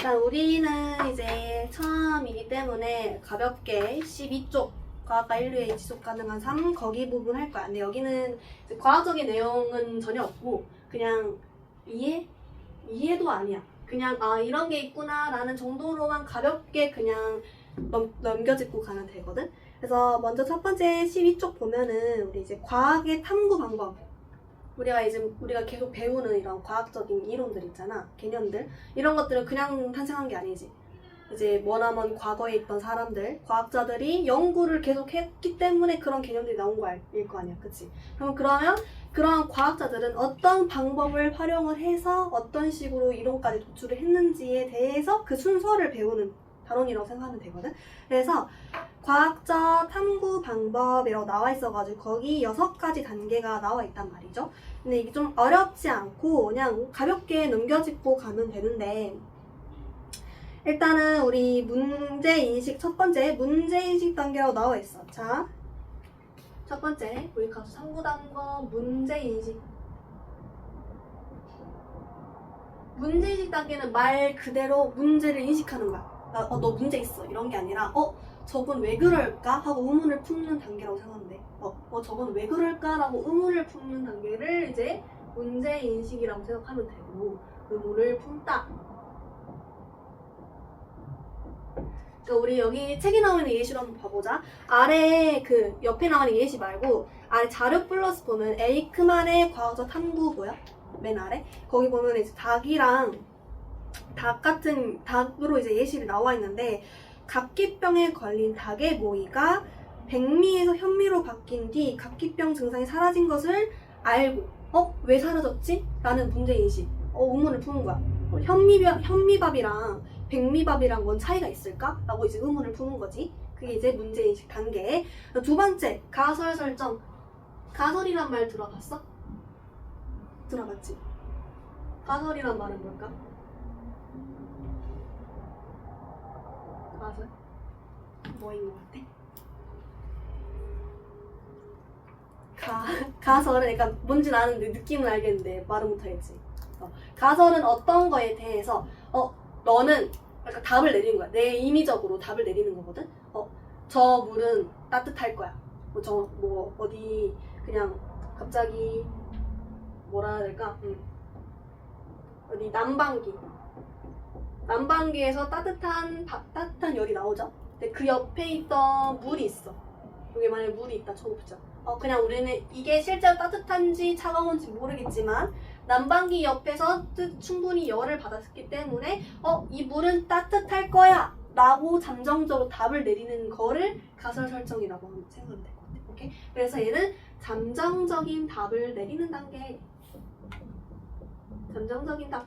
일단 우리는 이제 처음이기 때문에 가볍게 12쪽 과학과 인류의 지속 가능한 삶 거기 부분 할 거야. 근데 여기는 이제 과학적인 내용은 전혀 없고 그냥 이해도 아니야. 그냥 아 이런 게 있구나 라는 정도로만 가볍게 그냥 넘겨짚고 가면 되거든. 그래서 먼저 첫 번째 12쪽 보면은 우리 이제 과학의 탐구 방법, 우리가 계속 배우는 이런 과학적인 이론들 있잖아, 개념들, 이런 것들은 그냥 탄생한 게 아니지. 이제 머나먼 과거에 있던 사람들, 과학자들이 연구를 계속 했기 때문에 그런 개념들이 나온 거일 거 아니야, 그치? 그러면 그러한 과학자들은 어떤 방법을 활용을 해서 어떤 식으로 이론까지 도출을 했는지에 대해서 그 순서를 배우는 단원이라고 생각하면 되거든. 그래서 과학적 탐구 방법이라고 나와 있어가지고 거기 6가지 단계가 나와 있단 말이죠. 근데 이게 좀 어렵지 않고 그냥 가볍게 넘겨짚고 가면 되는데, 일단은 우리 문제인식, 첫 번째 문제인식 단계라고 나와 있어. 자, 첫 번째 우리 가수 3구단거 문제인식. 문제인식 단계는 말 그대로 문제를 인식하는 거야. 너 문제 있어 이런 게 아니라 저건 왜 그럴까? 하고 의문을 품는 단계라고 생각하면 돼. 저건 왜 그럴까? 라고 의문을 품는 단계를 이제 문제인식이라고 생각하면 되고, 의문을 품다. 그러니까 우리 여기 책에 나오는 예시로 한번 봐보자. 아래 그 옆에 나오는 예시 말고 아래 자료 플러스 보면 에이크만의 과학적 탐구 보여? 맨 아래? 거기 보면 이제 닭이랑 닭으로 이제 예시를 나와 있는데, 각기병에 걸린 닭의 모이가 백미에서 현미로 바뀐 뒤 각기병 증상이 사라진 것을 알고 왜 사라졌지? 라는 문제인식, 의문을 푸는 거야. 현미밥이랑 백미밥이랑 뭔 차이가 있을까? 라고 이제 의문을 푸는 거지. 그게 이제 문제인식 단계. 두 번째, 가설 설정. 가설이란 말 들어봤어? 들어봤지? 가설이란 말은 뭘까? 가설? 뭐인 것 같아? 가설은 그러니까 뭔지는 아는데 느낌은 알겠는데 말은 못하겠지. 가설은 어떤 거에 대해서 너는 약간 답을 내리는 거야. 내 임의적으로 답을 내리는 거거든. 저 물은 따뜻할 거야. 어디 그냥 갑자기 뭐라 해야 될까? 어디 난방기에서 따뜻한 열이 나오죠. 근데 그 옆에 있던 물이 있어. 여기 만약에 물이 있다 쳐봅시다. 그냥 우리는 이게 실제로 따뜻한지 차가운지 모르겠지만 난방기 옆에서 충분히 열을 받았기 때문에 이 물은 따뜻할 거야 라고 잠정적으로 답을 내리는 거를 가설 설정이라고 생각하면 될 것 같아. 오케이? 그래서 얘는 잠정적인 답을 내리는 단계, 잠정적인 답을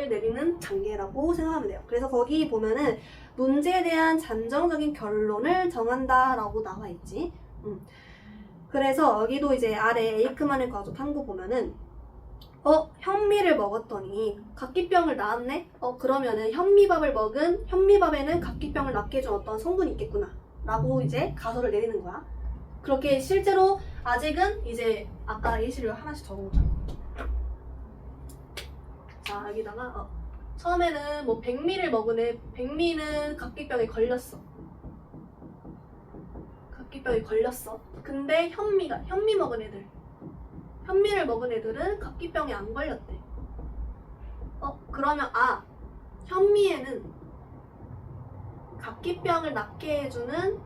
내리는 단계라고 생각하면 돼요. 그래서 거기 보면은 문제에 대한 잠정적인 결론을 정한다 라고 나와 있지. 그래서 여기도 이제 아래 에이크만의 과학적 탐구 보면은 현미를 먹었더니 각기병을 낳았네? 그러면은 현미밥에는 각기병을 낳게 해준 어떤 성분이 있겠구나 라고 이제 가설을 내리는 거야. 그렇게 실제로 아직은 이제 아까 예시를 하나씩 적어보자. 자, 여기다가 처음에는 뭐 백미를 먹은 애, 백미는 각기병에 걸렸어. 근데 현미를 먹은 애들은 각기병에 안 걸렸대. 그러면 현미에는 각기병을 낳게 해주는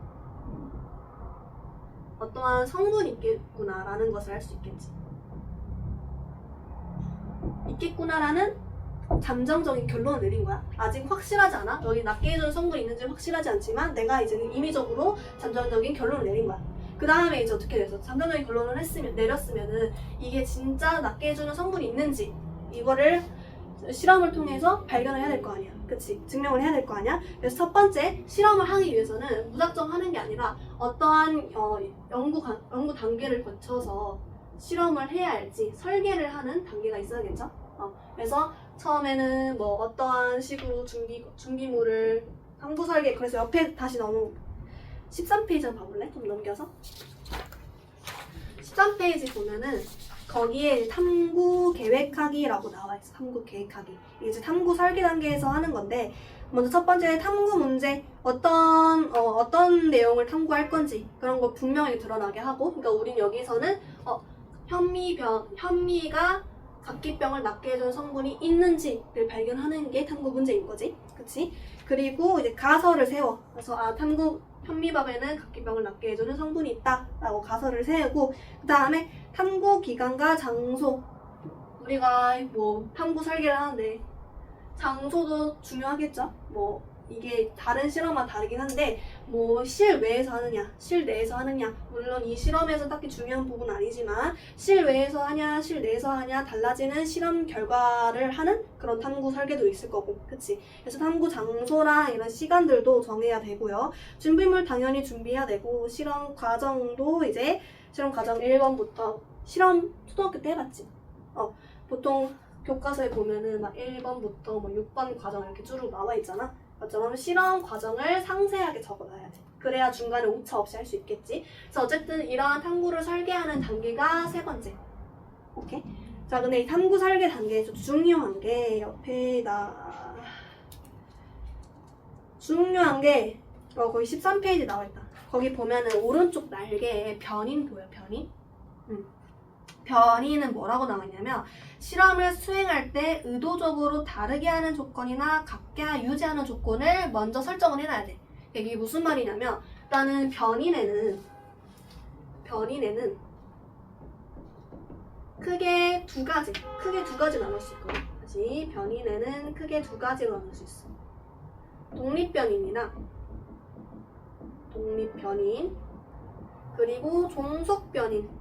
어떠한 성분이 있겠구나라는 것을 알 수 있겠지. 있겠구나라는 잠정적인 결론을 내린 거야. 아직 확실하지 않아. 여기 낫게 해주는 성분이 있는지 확실하지 않지만 내가 이제 임의적으로 잠정적인 결론을 내린 거야. 그 다음에 이제 어떻게 돼서 잠정적인 결론을 내렸으면은 이게 진짜 낫게 해주는 성분이 있는지 이거를 실험을 통해서 발견을 해야 될 거 아니야. 그치? 증명을 해야 될 거 아니야. 그래서 첫 번째, 실험을 하기 위해서는 무작정 하는 게 아니라 어떠한 연구 단계를 거쳐서 실험을 해야 할지 설계를 하는 단계가 있어야겠죠. 그래서 처음에는 뭐 어떠한 식으로 준비물을 상부 설계, 그래서 옆에 다시 13페이지 한번 봐볼래? 좀 넘겨서 13페이지 보면은 거기에 탐구 계획하기라고 나와 있어. 탐구 계획하기. 이게 이제 탐구 설계 단계에서 하는 건데, 먼저 첫 번째 탐구 문제, 어떤 내용을 탐구할 건지 그런 걸 분명히 드러나게 하고, 그러니까 우린 여기서는 현미가 각기병을 낫게 해주는 성분이 있는지를 발견하는 게 탐구 문제인 거지, 그치? 그리고 이제 가설을 세워. 그래서 현미밥에는 각기병을 낫게 해주는 성분이 있다라고 가설을 세우고, 그 다음에 탐구 기간과 장소. 우리가 뭐 탐구 설계를 하는데 장소도 중요하겠죠? 뭐 이게 다른 실험과 다르긴 한데, 뭐 실외에서 하느냐 실내에서 하느냐, 물론 이 실험에서 딱히 중요한 부분은 아니지만 실외에서 하냐 실내에서 하냐 달라지는 실험 결과를 하는 그런 탐구 설계도 있을 거고, 그치? 그래서 탐구 장소랑 이런 시간들도 정해야 되고요. 준비물 당연히 준비해야 되고, 실험 과정도 이제 실험 과정 1번부터 실험 초등학교 때 해봤지? 보통 교과서에 보면은 막 1번부터 뭐 6번 과정 이렇게 쭉 나와 있잖아. 그럼 실험 과정을 상세하게 적어놔야 돼. 그래야 중간에 오차 없이 할 수 있겠지. 그래서 어쨌든 이러한 탐구를 설계하는 단계가 세 번째. 오케이? 자, 근데 이 탐구 설계 단계에서 중요한 게 거의 13페이지 나와 있다. 거기 보면은 오른쪽 날개에 변인 보여, 변인? 변이는 뭐라고 나와 있냐면, 실험을 수행할 때 의도적으로 다르게 하는 조건이나 같게 유지하는 조건을 먼저 설정을 해놔야 돼. 이게 무슨 말이냐면, 일단은 변인에는 크게 두 가지 나눌 수 있거든. 다시 변인에는 크게 두 가지로 나눌 수 있어. 독립변인 그리고 종속변인,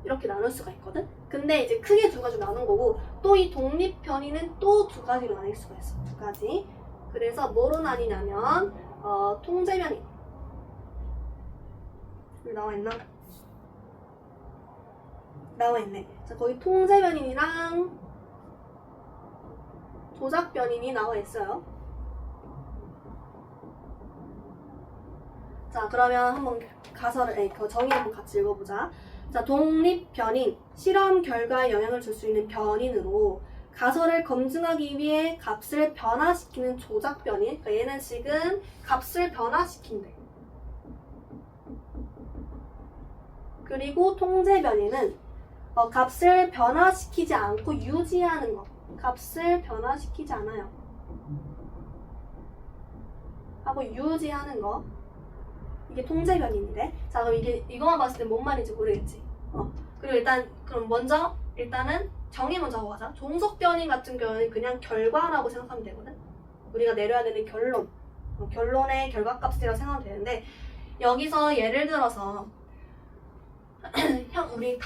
이렇게 나눌 수가 있거든. 근데 이제 크게 두 가지로 나눈 거고, 또 이 독립 변이는 또 두 가지로 나뉠 수가 있어. 두 가지. 그래서 뭐로 나뉘냐면 통제 변이. 여기 나와 있네. 자, 거기 통제 변인이랑 조작 변인이 나와 있어요. 자, 그러면 한번 그 정의 한번 같이 읽어보자. 자, 독립 변인, 실험 결과에 영향을 줄 수 있는 변인으로 가설을 검증하기 위해 값을 변화시키는 조작 변인. 그러니까 얘는 지금 값을 변화시킨대. 그리고 통제 변인은 값을 변화시키지 않고 유지하는 거. 값을 변화시키지 않아요. 하고 유지하는 거. 이게 통제 변인이래. 자, 그럼 이거만 봤을 때 뭔 말인지 모르겠지. 그리고 일단은 정의 먼저 하고 가자. 종속 변인 같은 경우는 그냥 결과라고 생각하면 되거든. 우리가 내려야 되는 결론. 결론의 결과값이라고 생각하면 되는데, 여기서 예를 들어서 우리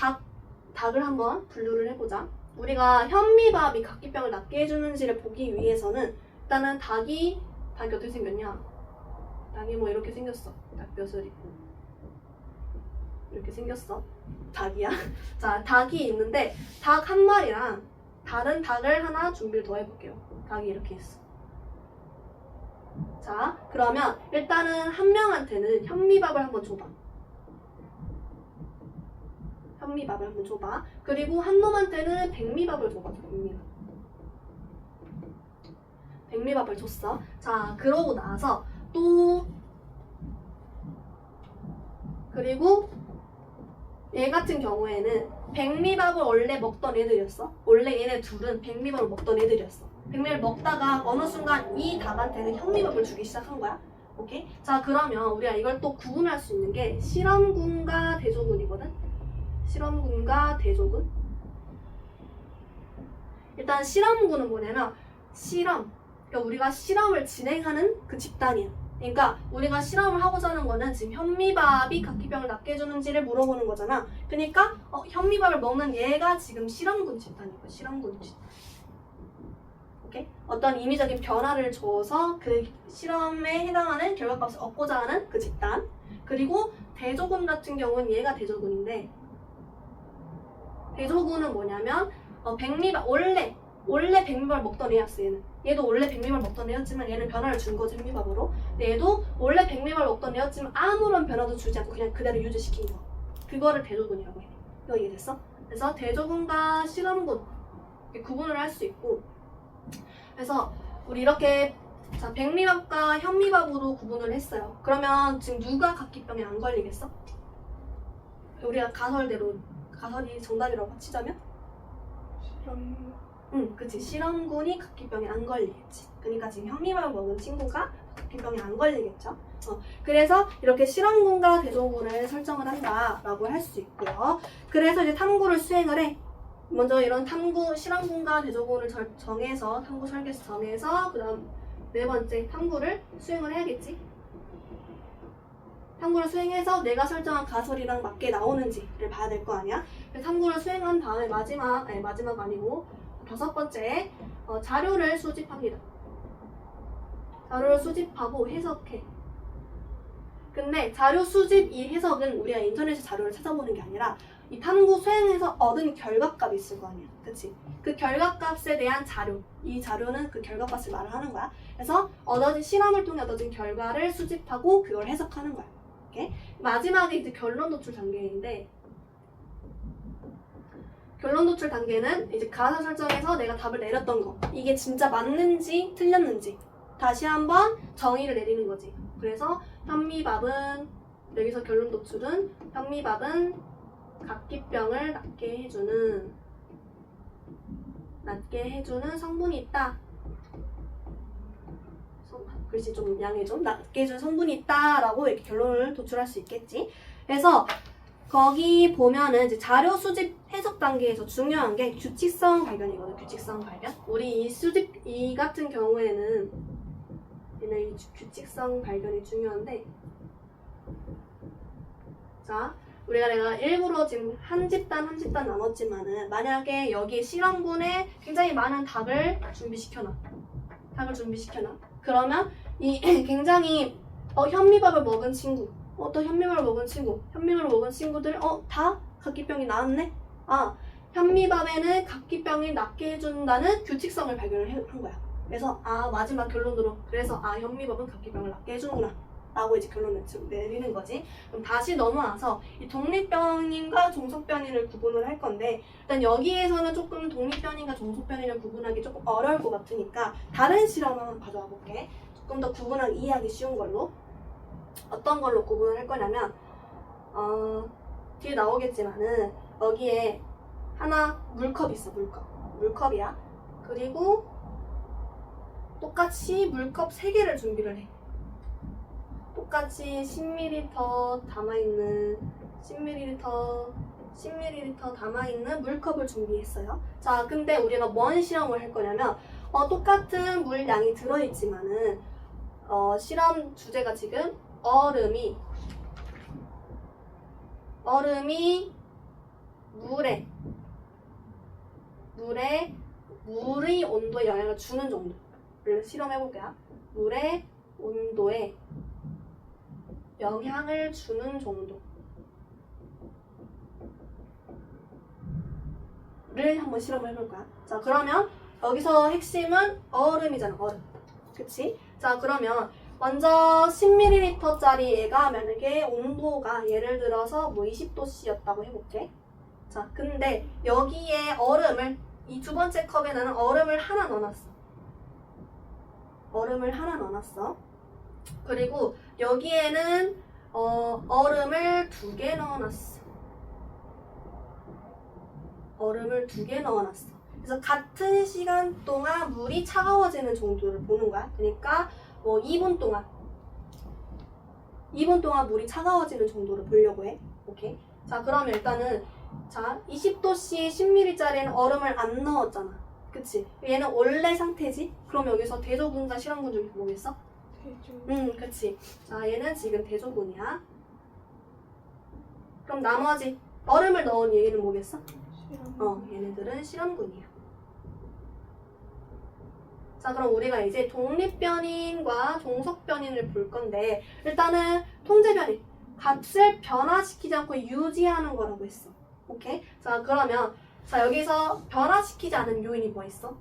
닭을 한번 분류를 해보자. 우리가 현미밥이 각기병을 낫게 해주는지를 보기 위해서는 일단은 닭이 어떻게 생겼냐? 닭이 뭐 이렇게 생겼어. 닭뼈슬 있고 이렇게 생겼어. 닭이야. 자, 닭이 있는데 닭 한 마리랑 다른 닭을 하나 준비를 더 해볼게요. 닭이 이렇게 있어. 자, 그러면 일단은 한 명한테는 현미밥을 한번 줘봐. 그리고 한 놈한테는 백미밥을 줘봐. 백미밥을 줬어. 자, 그러고 나서 그리고 얘 같은 경우에는 백미밥을 원래 먹던 애들이었어. 원래 얘네 둘은 백미밥을 먹던 애들이었어. 백미를 먹다가 어느 순간 이 닭한테는 현미밥을 주기 시작한 거야. 오케이? 자, 그러면 우리가 이걸 또 구분할 수 있는 게 실험군과 대조군이거든. 실험군과 대조군. 일단 실험군은 뭐냐면 그러니까 우리가 실험을 진행하는 그 집단이야. 그러니까 우리가 실험을 하고자 하는 거는 지금 현미밥이 각기병을 낫게 해주는지를 물어보는 거잖아. 그러니까 현미밥을 먹는 얘가 지금 실험군 집단인 거야. 실험군 집단. 오케이? 어떤 임의적인 변화를 줘서 그 실험에 해당하는 결과값을 얻고자 하는 그 집단. 그리고 대조군 같은 경우는 얘가 대조군인데, 대조군은 뭐냐면 백미밥 원래 백미밥을 먹던 애였어. 얘도 원래 백미밥을 먹던 애였지만 얘는 변화를 준 거지, 현미밥으로. 근데 얘도 원래 백미밥을 먹던 애였지만 아무런 변화도 주지 않고 그냥 그대로 유지시킨 거. 그거를 대조군이라고 해. 이거 이해됐어? 그래서 대조군과 실험군 이렇게 구분을 할 수 있고, 그래서 우리 이렇게 자 백미밥과 현미밥으로 구분을 했어요. 그러면 지금 누가 각기병에 안 걸리겠어? 우리가 가설대로 가설이 정답이라고 치자면? 그치. 실험군이 각기병에 안 걸리겠지. 그러니까 지금 현미밥을 먹은 친구가 각기병에 안 걸리겠죠. 그래서 이렇게 실험군과 대조군을 설정을 한다라고 할 수 있고요. 그래서 이제 탐구를 수행을 해. 먼저 이런 탐구 실험군과 대조군을 정해서 탐구 설계서 정해서 그다음 네 번째 탐구를 수행을 해야겠지. 탐구를 수행해서 내가 설정한 가설이랑 맞게 나오는지를 봐야 될 거 아니야. 탐구를 수행한 다음에 마지막 아니고 다섯 번째 자료를 수집합니다. 자료를 수집하고 해석해. 근데 자료 수집 이 해석은 우리가 인터넷에 자료를 찾아보는 게 아니라 이 탐구 수행에서 얻은 결과값이 있을 거 아니야. 그치? 그 결과값에 대한 자료. 이 자료는 그 결과값을 말을 하는 거야. 그래서 실험을 통해 얻어진 결과를 수집하고 그걸 해석하는 거야. 오케이? 마지막에 이제 결론 도출 단계인데, 결론 도출 단계는 이제 가설 설정에서 내가 답을 내렸던 거. 이게 진짜 맞는지 틀렸는지 다시 한번 정의를 내리는 거지. 그래서 현미밥은, 여기서 결론 도출은 현미밥은 각기병을 낫게 해주는 성분이 있다. 글씨 좀 양해 좀. 낫게 해주는 성분이 있다라고 이렇게 결론을 도출할 수 있겠지. 그래서 거기 보면은 이제 자료 수집 해석 단계에서 중요한 게 규칙성 발견이거든. 규칙성 발견. 우리 이 같은 경우에는 얘는 이 규칙성 발견이 중요한데, 자, 내가 일부러 지금 한 집단 나눴지만은 만약에 여기 실험군에 굉장히 많은 닭을 준비시켜놔. 그러면 이 굉장히 현미밥을 먹은 친구, 또 현미밥을 먹은 친구들 다 각기병이 나왔네. 현미밥에는 각기병이 낫게 해준다는 규칙성을 발견을 한 거야. 그래서 마지막 결론으로 그래서 현미밥은 각기병을 낫게 해주는구나 라고 이제 결론을 내리는 거지. 그럼 다시 넘어와서 이 독립변인과 종속변인을 구분을 할 건데, 일단 여기에서는 조금 독립변인과 종속변인을 구분하기 조금 어려울 것 같으니까 다른 실험을 한번 가져와 볼게. 조금 더 구분하기 이해하기 쉬운 걸로. 어떤 걸로 구분을 할 거냐면 뒤에 나오겠지만은 여기에 하나 물컵이 있어. 물컵이야. 그리고 똑같이 물컵 3개를 준비를 해. 똑같이 10ml 담아있는 10ml 담아있는 물컵을 준비했어요. 자, 근데 우리가 뭔 실험을 할 거냐면 똑같은 물량이 들어있지만은 실험 주제가 지금 얼음이 물의 온도에 영향을 주는 정도를 실험해볼게요. 물의 온도에 영향을 주는 정도를 한번 실험을 해볼 거야. 자, 그러면 여기서 핵심은 얼음이잖아. 얼음. 그치? 자, 그러면 먼저 10ml짜리 애가 만약에 온도가 예를 들어서 20도씨였다고 해볼게. 자, 근데 여기에 얼음을, 이 두 번째 컵에 나는 얼음을 하나 넣어놨어. 그리고 여기에는 얼음을 2개 넣어놨어. 그래서 같은 시간 동안 물이 차가워지는 정도를 보는 거야. 그러니까 2분 동안 물이 차가워지는 정도를 보려고 해. 오케이? 자, 그러면 일단은 20도씨 10ml짜리는 얼음을 안 넣었잖아. 그치? 얘는 원래 상태지? 그럼 여기서 대조군과 실험군 중에 뭐겠어? 그치. 자, 얘는 지금 대조군이야. 그럼 나머지 얼음을 넣은 얘는 뭐겠어? 얘네들은 실험군이야. 자, 그럼 우리가 이제 독립변인과 종속변인을 볼 건데, 일단은 통제변인, 값을 변화시키지 않고 유지하는 거라고 했어. 오케이? 자, 그러면 여기서 변화시키지 않은 요인이 뭐 있어?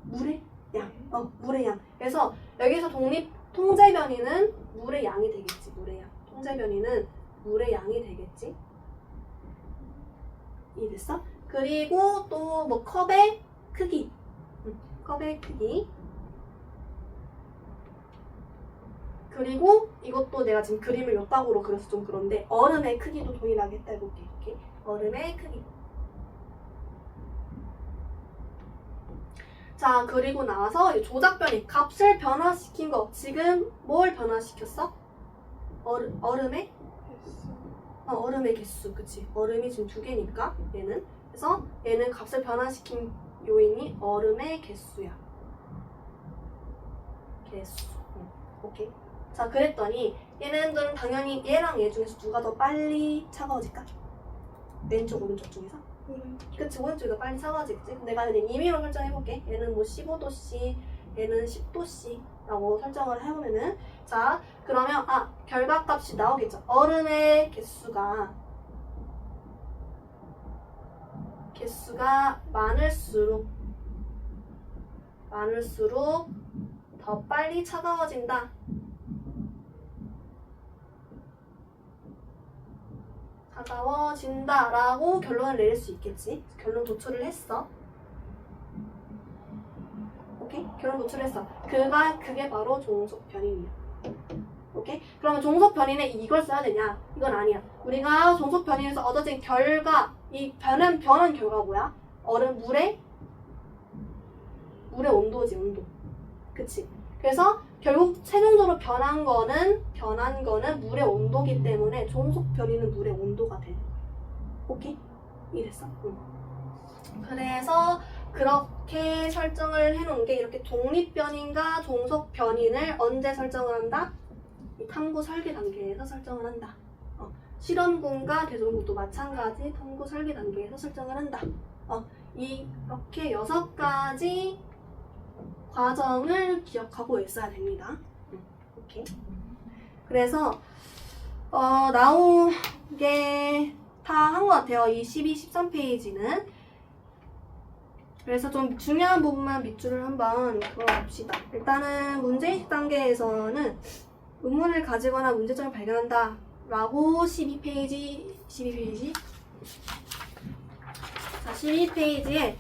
물의 양. 물의 양. 그래서 여기서 통제 변이는 물의 양이 되겠지. 물의 양. 통제 변이는 물의 양이 되겠지. 이해됐어? 그리고 또 뭐 컵의 크기. 컵의 크기. 그리고 이것도 내가 지금 그림을 옆각으로 그려서 좀 그런데 얼음의 크기도 동일하게 했다 해볼게. 이렇게 얼음의 크기. 자, 그리고 나서 조작 변이, 값을 변화시킨 거. 지금 뭘 변화시켰어? 얼음의? 얼음의 개수. 그치? 얼음이 지금 2개니까 얘는. 그래서 얘는 값을 변화시킨 요인이 얼음의 개수야. 개수. 오케이. 자, 그랬더니 얘네들은 당연히 얘랑 얘 중에서 누가 더 빨리 차가워질까? 왼쪽, 오른쪽 중에서? 그치, 오른쪽이 더 빨리 차가워지겠지? 내가 그냥 임의로 설정해볼게. 얘는 뭐 15도씨, 얘는 10도씨 라고 설정을 해보면은, 자, 그러면 결과값이 나오겠죠. 얼음의 개수가 많을수록 더 빨리 차가워진다. 차가워진다라고 결론을 내릴 수 있겠지. 결론 도출을 했어. 오케이? 결론 도출을 했어. 그게 바로 종속 변이야. 오케이? 그러면 종속 변이에 이걸 써야 되냐? 이건 아니야. 우리가 종속 변이에서 얻어진 결과, 이 변한 결과가 뭐야? 물의 온도지, 온도. 그치? 그래서 결국 최종적으로 변한 거는 물의 온도기 때문에 종속 변이는 물의 온도가 돼. 오케이? 이랬어? 응. 그래서 그렇게 설정을 해놓은 게 이렇게 독립 변인과 종속 변인을 언제 설정을 한다? 이 탐구 설계 단계에서 설정을 한다. 실험군과 대조군도 마찬가지 탐구 설계 단계에서 설정을 한다. 이렇게 6가지 과정을 기억하고 있어야 됩니다. 오케이. 그래서 나온 게 다 한 것 같아요. 이 12, 13페이지는. 그래서 좀 중요한 부분만 밑줄을 한번 그어봅시다. 일단은 문제인식 단계에서는 의문을 가지거나 문제점을 발견한다 라고 12페이지 자, 12페이지에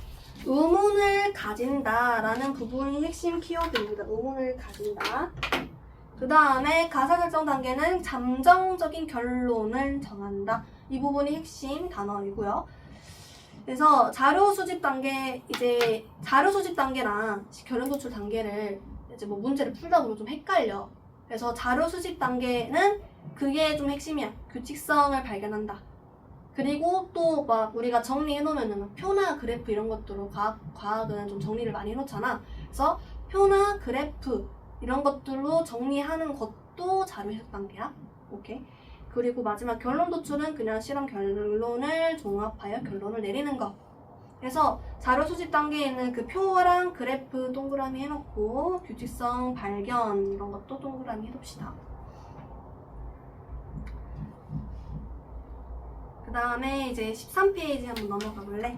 의문을 가진다라는 부분이 핵심 키워드입니다. 의문을 가진다. 그 다음에 가사 결정 단계는 잠정적인 결론을 정한다. 이 부분이 핵심 단어이고요. 그래서 자료 수집 단계랑 결론 도출 단계를 이제 뭐 문제를 풀다 보면 좀 헷갈려. 그래서 자료 수집 단계는 그게 좀 핵심이야. 규칙성을 발견한다. 그리고 또 막 우리가 정리해 놓으면은 표나 그래프 이런 것들로 과학은 좀 정리를 많이 해 놓잖아. 그래서 표나 그래프 이런 것들로 정리하는 것도 자료 해석 단계야. 오케이. 그리고 마지막 결론 도출은 그냥 실험 결론을 종합하여 결론을 내리는 거. 그래서 자료 수집 단계에는 그 표랑 그래프 동그라미 해놓고 규칙성 발견 이런 것도 동그라미 해둡시다. 그 다음에 이제 13페이지 한번 넘어가 볼래?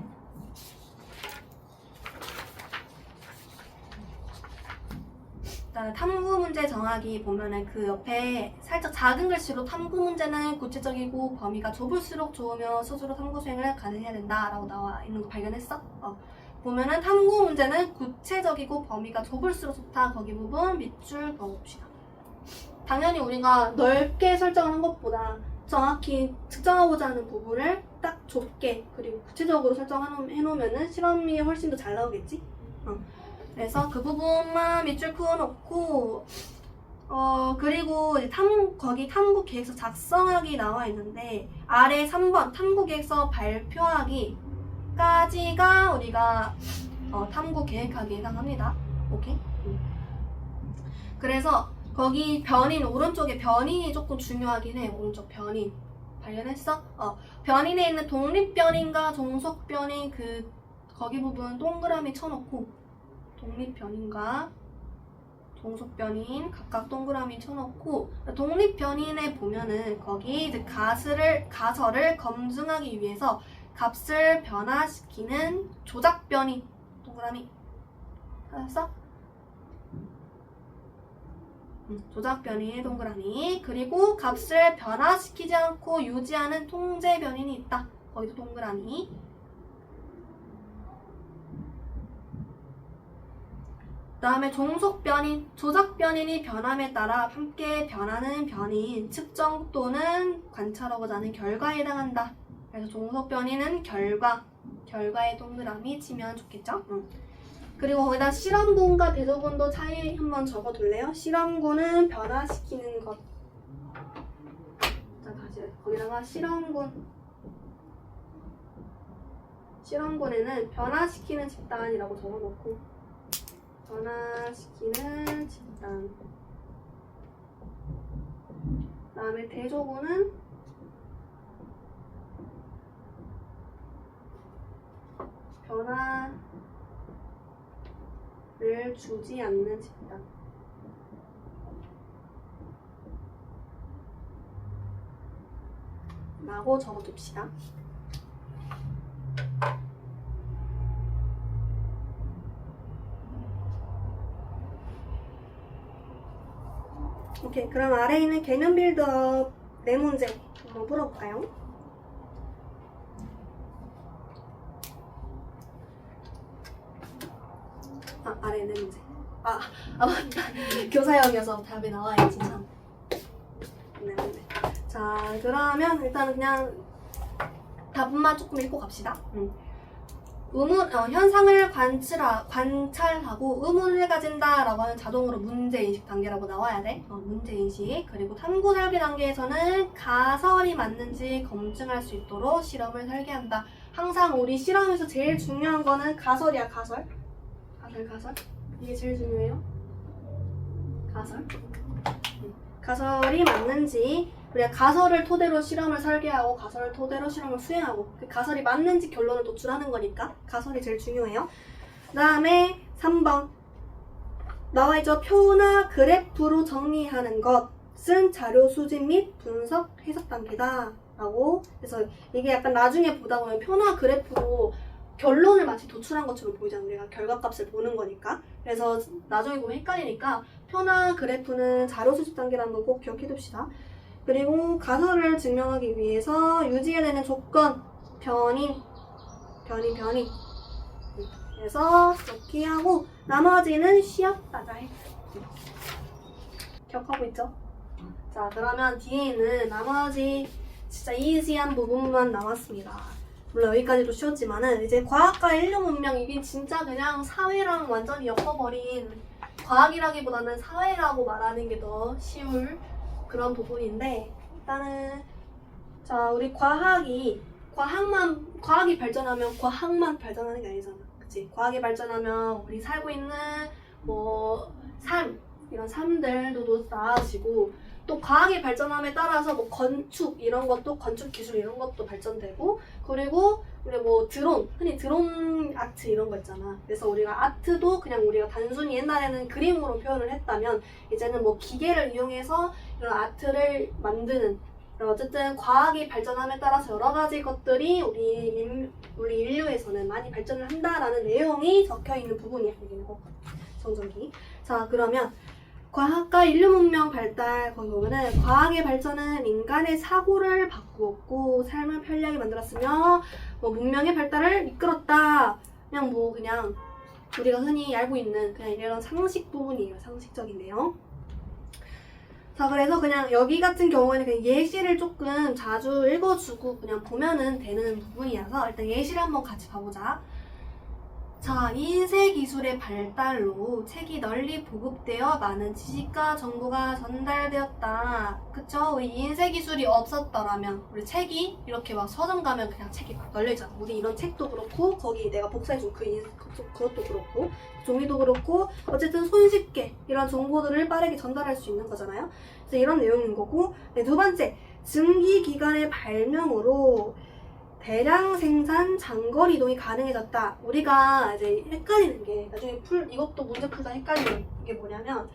일단 탐구 문제 정하기 보면은 그 옆에 살짝 작은 글씨로 탐구 문제는 구체적이고 범위가 좁을수록 좋으며 스스로 탐구 수행을 가능해야 된다 라고 나와 있는 거 발견했어? 보면은 탐구 문제는 구체적이고 범위가 좁을수록 좋다. 거기 부분 밑줄 그어봅시다. 당연히 우리가 넓게 설정한 것보다 정확히 측정하고자 하는 부분을 딱 좁게 그리고 구체적으로 설정해놓으면은 실험이 훨씬 더 잘 나오겠지? 그래서 그 부분만 밑줄 그어놓고 그리고 이제 거기 탐구 계획서 작성하기 나와 있는데 아래 3번 탐구 계획서 발표하기까지가 우리가 탐구 계획하기에 해당합니다. 오케이? 그래서 거기 변인 오른쪽에 변인이 조금 중요하긴 해. 오른쪽 변인 발견했어? 변인에 있는 독립 변인과 종속 변인 거기 부분 동그라미 쳐놓고 독립 변인과 종속 변인 각각 동그라미 쳐놓고 독립 변인에 보면은 거기 이제 가설을 검증하기 위해서 값을 변화시키는 조작 변인 동그라미 알았어? 조작 변이의 동그라미. 그리고 값을 변화시키지 않고 유지하는 통제 변인이 있다. 거기도 동그라미. 그 다음에 종속 변인, 조작 변인이 변함에 따라 함께 변하는 변인, 측정 또는 관찰하고자 하는 결과에 해당한다. 그래서 종속 변인은 결과의 동그라미 치면 좋겠죠? 그리고 거기다 실험군과 대조군도 차이 한번 적어둘래요? 실험군은 변화시키는 것. 자, 다시 거기다가 실험군에는 변화시키는 집단이라고 적어놓고 변화시키는 집단. 그 다음에 대조군은 변화를 주지 않는 집단. 라고 적어둡시다. 오케이, 그럼 아래에 있는 개념 빌드업 4문제 한번 풀어볼까요? 아래에 4문제. 맞다. 교사역이어서 답이 나와야지, 참. 4문제. 자, 그러면 일단은 그냥 답만 조금 읽고 갑시다. 현상을 관찰하고 의문을 가진다 라고 하면 자동으로 문제인식 단계라고 나와야 돼. 문제인식. 그리고 탐구 설계 단계에서는 가설이 맞는지 검증할 수 있도록 실험을 설계한다. 항상 우리 실험에서 제일 중요한 거는 가설이야, 가설. 이게 제일 중요해요. 가설이 맞는지, 우리가 가설을 토대로 실험을 설계하고 가설을 토대로 실험을 수행하고 그 가설이 맞는지 결론을 도출하는 거니까 가설이 제일 중요해요. 그 다음에 3번 나와있죠. 표나 그래프로 정리하는 것은 자료 수집 및 분석 해석 단계다 라고. 그래서 이게 약간 나중에 보다 보면 표나 그래프로 결론을 마치 도출한 것처럼 보이잖아요. 우리가 결과값을 보는 거니까. 그래서 나중에 보면 헷갈리니까 표나 그래프는 자료 수집 단계라는 거 꼭 기억해 둡시다. 그리고 가설을 증명하기 위해서 유지해야 되는 조건, 변인. 그래서 이렇게 하고 나머지는 쉬었다가 해. 기억하고 있죠? 자, 그러면 뒤에는 나머지 진짜 이지한 부분만 남았습니다. 물론 여기까지도 쉬웠지만은 이제 과학과 인류 문명, 이게 진짜 그냥 사회랑 완전히 엮어버린, 과학이라기보다는 사회라고 말하는 게 더 쉬울 그런 부분인데, 일단은 자, 우리 과학이 발전하면 과학만 발전하는 게 아니잖아. 그치? 과학이 발전하면 우리 살고 있는 이런 삶들도 나아지고, 또 과학이 발전함에 따라서 건축 이런 것도, 건축 기술 이런 것도 발전되고, 그리고 우리 흔히 드론 아트 이런 거 있잖아. 그래서 우리가 아트도 그냥 우리가 단순히 옛날에는 그림으로 표현을 했다면 이제는 기계를 이용해서 이런 아트를 만드는, 어쨌든 과학이 발전함에 따라서 여러 가지 것들이 우리 인류에서는 많이 발전을 한다라는 내용이 적혀 있는 부분이야. 여기는 정전기. 자, 그러면 과학과 인류 문명 발달, 거기 보면은 과학의 발전은 인간의 사고를 바꾸었고 삶을 편리하게 만들었으며 문명의 발달을 이끌었다. 그냥 우리가 흔히 알고 있는 그냥 이런 상식 부분이에요. 상식적인 내용. 자, 그래서 그냥 여기 같은 경우에는 그냥 예시를 조금 자주 읽어주고 그냥 보면은 되는 부분이라서 일단 예시를 한번 같이 봐보자. 자, 인쇄 기술의 발달로 책이 널리 보급되어 많은 지식과 정보가 전달되었다. 그쵸? 우리 인쇄 기술이 없었더라면 우리 책이 이렇게 서점 가면 그냥 책이 막 널려있잖아. 우리 이런 책도 그렇고, 거기 내가 복사해준 그것도 그렇고, 종이도 그렇고, 어쨌든 손쉽게 이런 정보들을 빠르게 전달할 수 있는 거잖아요. 그래서 이런 내용인 거고, 네, 두 번째, 증기기관의 발명으로 대량 생산, 장거리 이동이 가능해졌다. 우리가 이제 헷갈리는 게, 나중에 이것도 문제 풀다 헷갈리는 게 뭐냐면,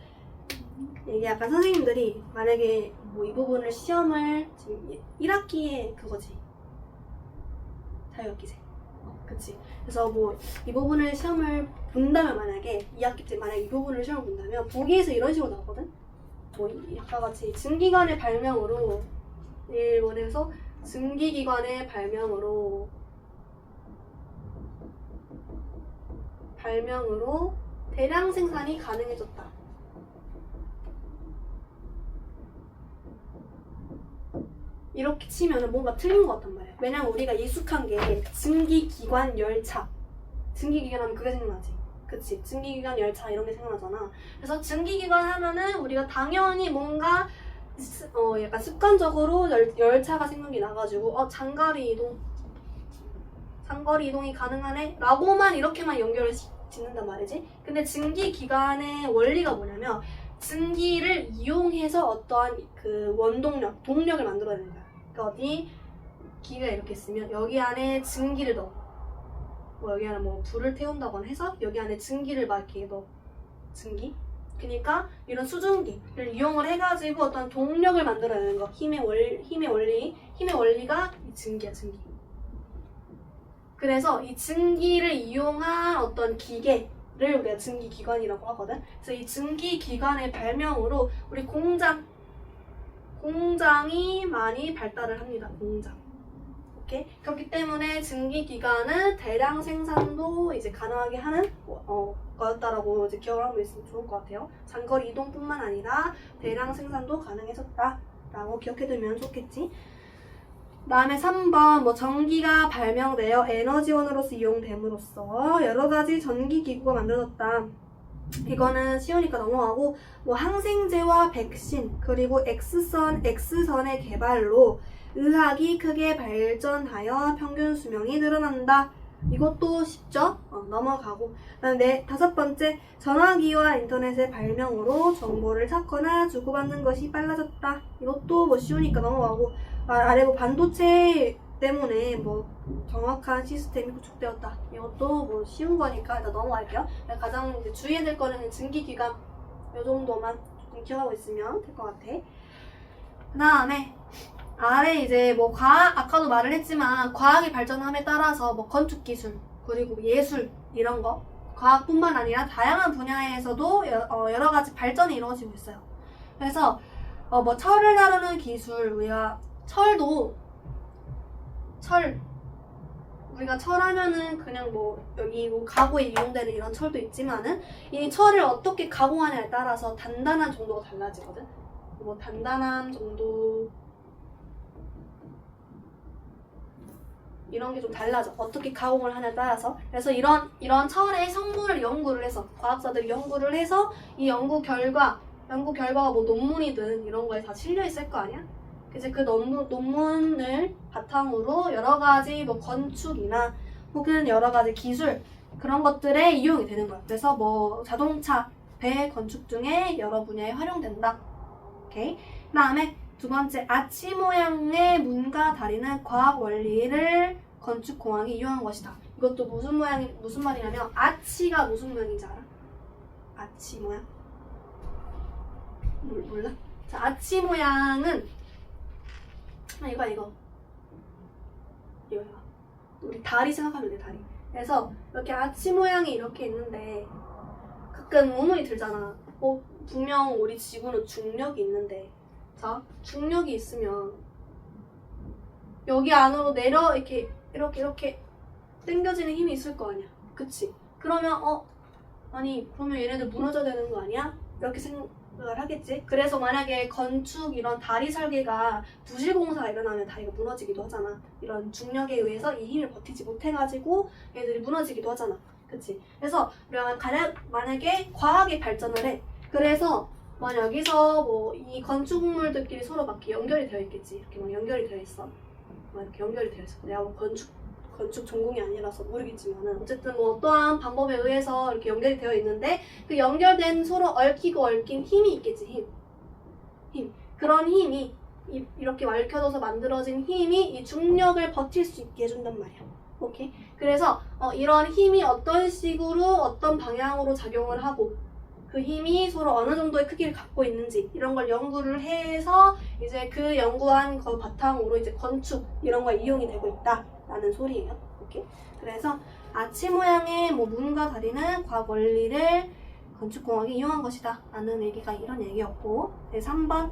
이게 약간 선생님들이 만약에 이 부분을 시험을 지금 1학기에 그거지. 자유학기제. 그치. 그래서 이 부분을 시험을 본다면, 만약에 2학기 때 만약에 이 부분을 시험을 본다면 보기에서 이런 식으로 나오거든? 뭐 아까 같이 증기관의 발명으로 일본에서 증기기관의 발명으로 대량 생산이 가능해졌다. 이렇게 치면은 뭔가 틀린 것 같단 말이야. 왜냐면 우리가 익숙한 게 증기기관 열차. 증기기관 하면 그게 생각나지. 그치? 증기기관 열차 이런 게 생각나잖아. 그래서 증기기관 하면은 우리가 당연히 뭔가 약간 습관적으로 열차가 생각이 나가지고 장거리 이동이 가능하네? 라고만 이렇게만 연결을 짓는단 말이지. 근데 증기기관의 원리가 뭐냐면 증기를 이용해서 어떠한 그 동력을 만들어내는 거야. 그러니까 어디 기계가 이렇게 있으면 여기 안에 증기를 넣어. 뭐 여기 안에 뭐 불을 태운다거나 해서 여기 안에 증기를 막 이렇게 넣어. 증기? 그러니까 이런 수증기를 이용을 해가지고 어떤 동력을 만들어내는 거. 힘의 원리가 이 증기야, 증기. 그래서 이 증기를 이용한 어떤 기계를 우리가 증기기관이라고 하거든. 그래서 이 증기기관의 발명으로 우리 공장이 많이 발달을 합니다. 공장. 오케이? 그렇기 때문에 증기기관은 대량 생산도 이제 가능하게 하는 거였다라고 이제 기억을 하고 있으면 좋을 것 같아요. 장거리 이동뿐만 아니라 대량 생산도 가능해졌다라고 기억해두면 좋겠지. 다음에 3번 전기가 발명되어 에너지원으로서 이용됨으로써 여러가지 전기기구가 만들어졌다. 이거는 쉬우니까 넘어가고 항생제와 백신 그리고 X선의 개발로 의학이 크게 발전하여 평균 수명이 늘어난다. 이것도 쉽죠? 넘어가고. 그다음에 5번째 전화기와 인터넷의 발명으로 정보를 찾거나 주고받는 것이 빨라졌다. 이것도 쉬우니까 넘어가고. 아래 반도체 때문에 정확한 시스템이 구축되었다. 이것도 쉬운 거니까 일단 넘어갈게요. 가장 이제 주의해야 될 거는 증기기관 이 정도만 조금 기억하고 있으면 될 것 같아. 그 다음에 아래 이제 아까도 말을 했지만 과학이 발전함에 따라서 건축기술 그리고 예술 이런 거 과학뿐만 아니라 다양한 분야에서도 여러 가지 발전이 이루어지고 있어요. 그래서 철을 다루는 기술 우리가 우리가 철하면은 그냥 여기 가구에 이용되는 이런 철도 있지만은 이 철을 어떻게 가공하냐에 따라서 단단한 정도가 달라지거든. 단단함 정도 이런 게 좀 달라져. 어떻게 가공을 하냐에 따라서. 그래서 이런 철의 성분을 연구를 해서 과학자들이 연구를 해서 이 연구 결과가 논문이든 이런 거에 다 실려 있을 거 아니야? 이제 그 논문을 바탕으로 여러 가지 건축이나 혹은 여러 가지 기술 그런 것들에 이용이 되는 거야. 그래서 자동차, 배 건축 중에 여러 분야에 활용된다. 오케이. 그다음에 2번째 아치 모양의 문과 다리는 과학 원리를 건축 공학에 이용한 것이다. 이것도 무슨 말이냐면 아치가 무슨 모양인지 알아? 아치 모양? 몰라? 자, 아치 모양은 이거 우리 다리 생각하면 돼. 다리. 그래서 이렇게 아치 모양이 이렇게 있는데 가끔 의문이 들잖아. 분명 우리 지구는 중력이 있는데 자, 중력이 있으면 여기 안으로 이렇게 당겨지는 힘이 있을 거 아니야. 그치? 그러면 그러면 얘네들 무너져야 되는 거 아니야? 이렇게 생각을 하겠지? 그래서 만약에 건축 이런 다리 설계가 부실공사가 일어나면 다리가 무너지기도 하잖아. 이런 중력에 의해서 이 힘을 버티지 못해가지고 얘들이 무너지기도 하잖아. 그치? 그래서 우리가 만약에 과학이 발전을 해. 그래서 여기서 이 건축물들끼리 서로 막 이렇게 연결이 되어 있겠지. 이렇게 연결이 되어 있어. 이렇게 연결이 되어 있어. 내가 건축 전공이 아니라서 모르겠지만은 어쨌든 어떠한 방법에 의해서 이렇게 연결이 되어 있는데 그 연결된 서로 얽히고 얽힌 힘이 있겠지. 힘. 그런 힘이 이렇게 얽혀져서 만들어진 힘이 이 중력을 버틸 수 있게 해준단 말이야. 오케이? 그래서 이런 힘이 어떤 식으로 어떤 방향으로 작용을 하고 그 힘이 서로 어느 정도의 크기를 갖고 있는지 이런 걸 연구를 해서 이제 그 연구한 거 바탕으로 이제 건축 이런 거에 이용이 되고 있다라는 소리예요. 오케이? 그래서 아치 모양의 문과 다리는 과학 원리를 건축공학이 이용한 것이다 라는 얘기가 이런 얘기였고, 3번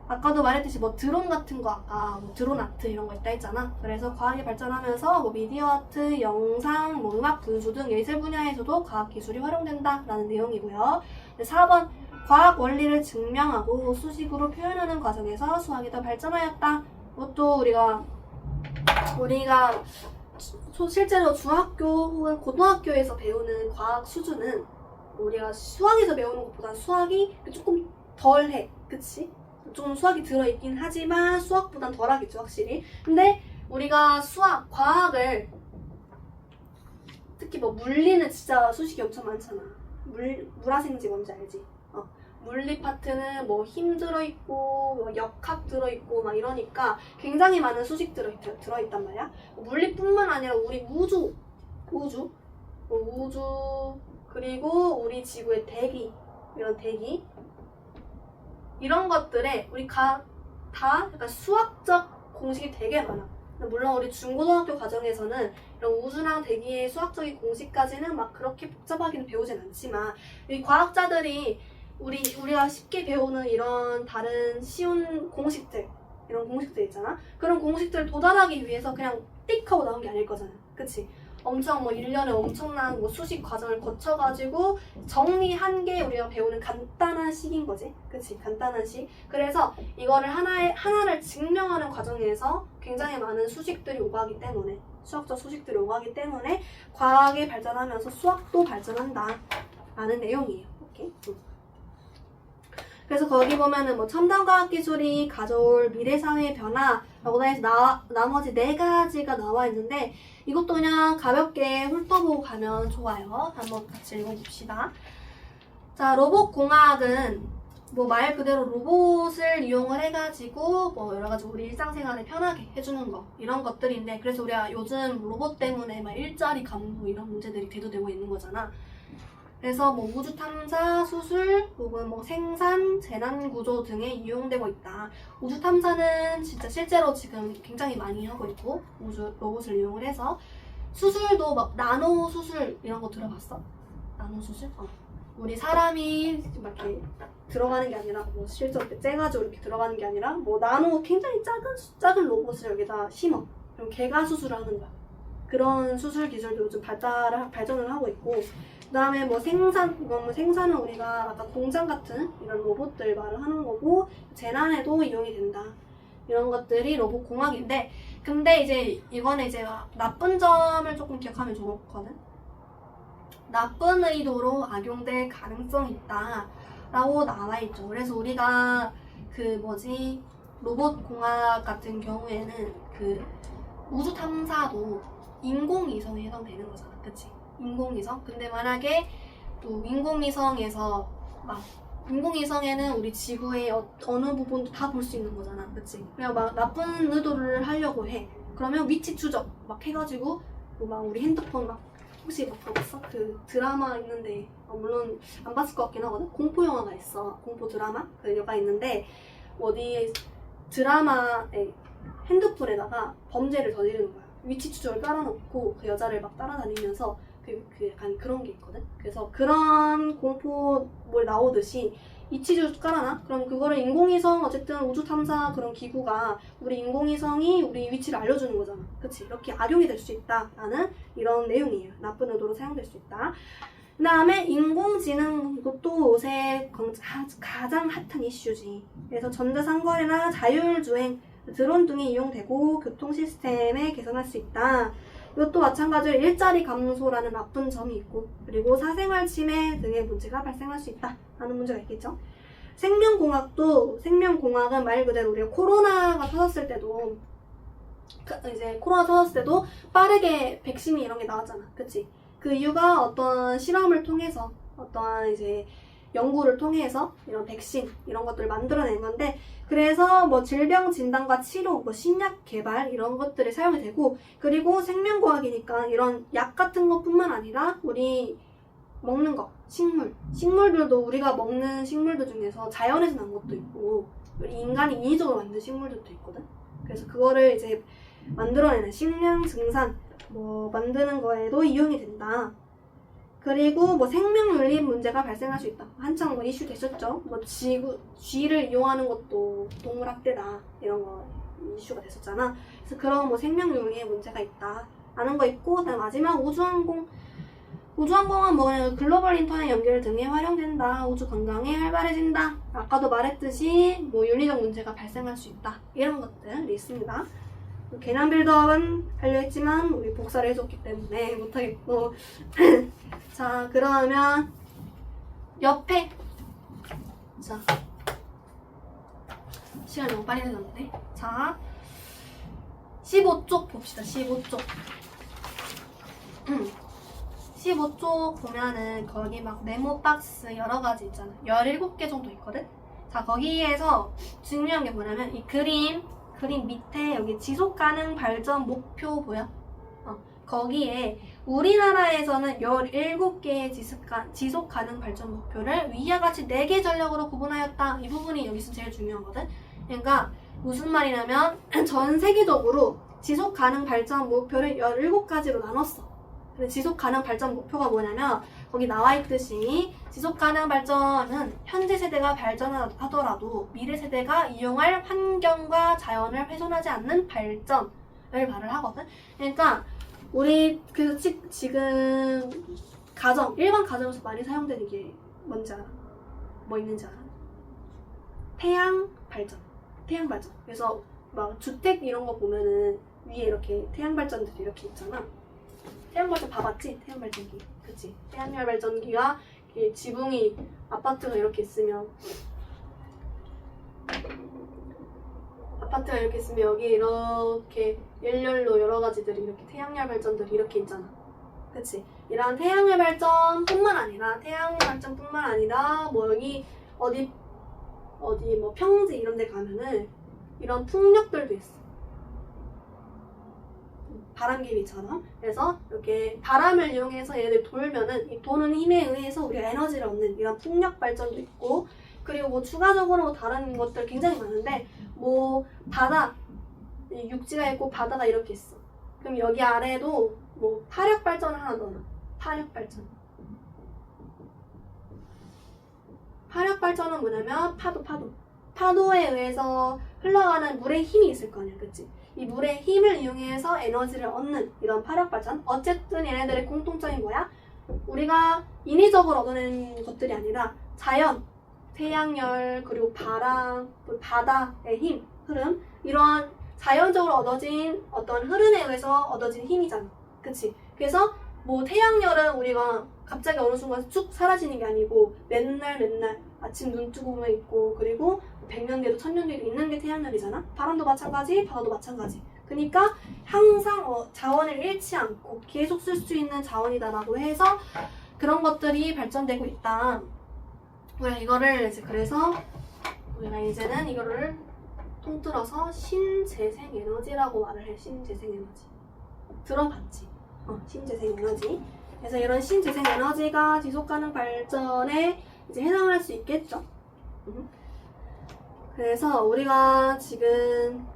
아까도 말했듯이 뭐 드론 같은 거 아까 뭐 드론 아트 이런 거 있다 했잖아. 그래서 과학이 발전하면서 뭐 미디어 아트, 영상, 뭐 음악, 분수 등 예술 분야에서도 과학 기술이 활용된다 라는 내용이고요. 4번 과학 원리를 증명하고 수식으로 표현하는 과정에서 수학이 더 발전하였다. 이것도 우리가 실제로 중학교 혹은 고등학교에서 배우는 과학 수준은 우리가 수학에서 배우는 것보다 수학이 조금 덜해. 그치? 좀 수학이 들어있긴 하지만 수학보단 덜하겠죠, 확실히. 근데 우리가 과학을 특히 뭐 물리는 진짜 수식이 엄청 많잖아. 물화생지 뭔지 알지? 물리 파트는 뭐 힘 들어있고 뭐 역학 들어있고 막 이러니까 굉장히 많은 수식 들어있단 말이야. 물리뿐만 아니라 우리 우주 그리고 우리 지구의 대기 이런 것들에 우리가 다 약간 수학적 공식이 되게 많아. 물론 우리 중고등학교 과정에서는 이런 우주랑 대기의 수학적인 공식까지는 막 그렇게 복잡하게는 배우진 않지만 이 과학자들이 우리가 쉽게 배우는 이런 다른 쉬운 공식들, 이런 공식들 있잖아. 그런 공식들을 도달하기 위해서 그냥 띡 하고 나온 게 아닐 거잖아. 그치? 엄청 뭐 1년에 엄청난 뭐 수식 과정을 거쳐가지고 정리한 게 우리가 배우는 간단한 식인 거지. 그치? 간단한 식. 그래서 이거를 하나를 증명하는 과정에서 굉장히 많은 수식들이 오가기 때문에, 수학적 수식들이 오가기 때문에 과학이 발전하면서 수학도 발전한다 라는 내용이에요. 오케이? 그래서 거기 보면은 뭐 첨단 과학 기술이 가져올 미래 사회의 변화라고 해서 나머지 4가지가 나와 있는데 이것도 그냥 가볍게 훑어보고 가면 좋아요. 한번 같이 읽어봅시다. 자, 로봇 공학은 뭐 말 그대로 로봇을 이용을 해가지고 뭐 여러 가지 우리 일상생활에 편하게 해주는 거 이런 것들인데, 그래서 우리가 요즘 로봇 때문에 막 일자리 감소 이런 문제들이 대두되고 있는 거잖아. 그래서 뭐 우주 탐사, 수술, 혹은 뭐 생산, 재난 구조 등에 이용되고 있다. 우주 탐사는 진짜 실제로 지금 굉장히 많이 하고 있고, 우주 로봇을 이용을 해서 수술도 막 나노 수술 이런 거 들어봤어? 나노 수술? 우리 사람이 막 이렇게 들어가는 게 아니라 뭐 실제로 이렇게 째가지고 이렇게 들어가는 게 아니라 뭐 나노 굉장히 작은 로봇을 여기다 심어. 그럼 개가 수술을 하는 거야. 그런 수술 기술도 요즘 발전을 하고 있고, 그 다음에 뭐 생산은 우리가 아까 공장 같은 이런 로봇들 말을 하는 거고, 재난에도 이용이 된다. 이런 것들이 로봇 공학인데, 근데 이제 이거는 이제 나쁜 점을 조금 기억하면 좋거든. 나쁜 의도로 악용될 가능성이 있다 라고 나와 있죠. 그래서 우리가 로봇 공학 같은 경우에는 우주 탐사도 인공위성에 해당되는 거잖아. 그치? 인공위성? 근데 만약에 또 인공위성에는 우리 지구의 어느 부분도 다 볼 수 있는 거잖아. 그치? 그냥 막 나쁜 의도를 하려고 해. 그러면 위치 추적 막 해가지고 막 우리 핸드폰 막 혹시 막 봤어? 그 드라마 있는데 물론 안 봤을 것 같긴 하거든? 공포 영화가 있어. 공포 드라마? 그 영화가 있는데 어디 드라마에 핸드폰에다가 범죄를 저지르는 거야. 위치 추적을 깔아놓고 그 여자를 막 따라다니면서 약간 그런 게 있거든. 그래서 그런 공포물 나오듯이 위치 추적 깔아놔? 그럼 그거를 인공위성 어쨌든 우주 탐사 그런 기구가 우리 인공위성이 우리 위치를 알려주는 거잖아. 그치? 이렇게 악용이 될 수 있다라는 이런 내용이에요. 나쁜 의도로 사용될 수 있다. 그 다음에 인공지능, 이것도 요새 가장 핫한 이슈지. 그래서 전자상거래나 자율주행, 드론 등이 이용되고 교통 시스템에 개선할 수 있다. 이것도 마찬가지로 일자리 감소라는 나쁜 점이 있고, 그리고 사생활 침해 등의 문제가 발생할 수 있다 라는 문제가 있겠죠. 생명공학은 말 그대로 우리가 코로나 터졌을 때도 빠르게 백신이 이런 게 나왔잖아. 그치? 그 이유가 어떤 실험을 통해서 어떠한 연구를 통해서 이런 백신 이런 것들을 만들어낸 건데, 그래서 뭐 질병 진단과 치료, 뭐 신약 개발 이런 것들이 사용이 되고, 그리고 생명과학이니까 이런 약 같은 것뿐만 아니라 우리 먹는 거, 식물들도 우리가 먹는 식물들 중에서 자연에서 난 것도 있고 우리 인간이 인위적으로 만든 식물들도 있거든. 그래서 그거를 만들어내는 식량 증산 뭐 만드는 거에도 이용이 된다. 그리고 뭐 생명윤리 문제가 발생할 수 있다. 한창 뭐 이슈 됐었죠. 뭐 쥐를 이용하는 것도 동물학대다 이런 거 이슈가 됐었잖아. 그래서 그런 뭐 생명윤리에 문제가 있다 라는 거 있고, 그다음 마지막 우주항공은 뭐 그냥 글로벌 인터넷 연결 등에 활용된다. 우주 관광에 활발해진다. 아까도 말했듯이 뭐 윤리적 문제가 발생할 수 있다. 이런 것들이 있습니다. 개념 빌드업은 하려 했지만 우리 복사를 해줬기 때문에 못하겠고 자, 그러면 옆에 자, 시간 너무 빨리 되었는데, 자 15쪽 봅시다. 15쪽 15쪽 보면은 거기 막 네모 박스 여러 가지 있잖아. 17개 정도 있거든. 자, 거기에서 중요한 게 뭐냐면 이 그림 밑에 여기 지속가능 발전 목표 보여? 거기에 우리나라에서는 17개의 지속가능 발전 목표를 위와 같이 4개 전략으로 구분하였다. 이 부분이 여기서 제일 중요하거든. 그러니까 무슨 말이냐면 전 세계적으로 지속가능 발전 목표를 17가지로 나눴어. 근데 지속가능 발전 목표가 뭐냐면 거기 나와있듯이 지속가능 발전은 현재 세대가 발전하더라도 미래 세대가 이용할 환경과 자연을 훼손하지 않는 발전을 말을 하거든. 그러니까 우리 그래서 지금 일반 가정에서 많이 사용되는 게 뭔지 알아? 뭐 있는지 알아? 태양 발전. 그래서 막 주택 이런 거 보면은 위에 이렇게 태양 발전들이 이렇게 있잖아. 태양 발전 봐봤지? 태양 발전기. 그치? 태양열 발전기가 지붕이 아파트가 이렇게 있으면 여기 이렇게 일렬로 여러 가지들이 이렇게 태양열 발전들이 이렇게 있잖아. 그치? 이런 태양열 발전뿐만 아니라 뭐 여기 어디 뭐 평지 이런 데 가면은 이런 풍력들도 있어. 바람개비처럼. 그래서 이렇게 바람을 이용해서 얘네들 돌면은 이 도는 힘에 의해서 우리가 에너지를 얻는 이런 풍력 발전도 있고, 그리고 뭐 추가적으로 뭐 다른 것들 굉장히 많은데 뭐 바다, 육지가 있고 바다가 이렇게 있어. 그럼 여기 아래에도 뭐 파력 발전을 하나 넣어놔. 파력 발전은 뭐냐면 파도에 의해서 흘러가는 물의 힘이 있을 거 아니야. 그치? 이 물의 힘을 이용해서 에너지를 얻는 이런 파력 발전. 어쨌든 얘네들의 공통점이 뭐야? 우리가 인위적으로 얻어낸 것들이 아니라 자연, 태양열, 그리고 바람, 바다의 힘, 흐름, 이러한 자연적으로 얻어진 어떤 흐름에 의해서 얻어진 힘이잖아. 그치? 그래서 뭐 태양열은 우리가 갑자기 어느 순간 쭉 사라지는 게 아니고 맨날 아침 눈 뜨고 보면 있고, 그리고 100년 뒤에도 1000년 뒤에도 있는 게 태양열이잖아. 바람도 마찬가지, 바다도 마찬가지. 그러니까 항상 자원을 잃지 않고 계속 쓸 수 있는 자원이다라고 해서 그런 것들이 발전되고 있다. 우리가 이거를 그래서 우리가 이제는 이거를 통틀어서 신재생에너지라고 말을 해. 신재생에너지. 들어봤지? 신재생에너지. 그래서 이런 신재생에너지가 지속가능 발전에 이제 해당할 수 있겠죠. 그래서 우리가 지금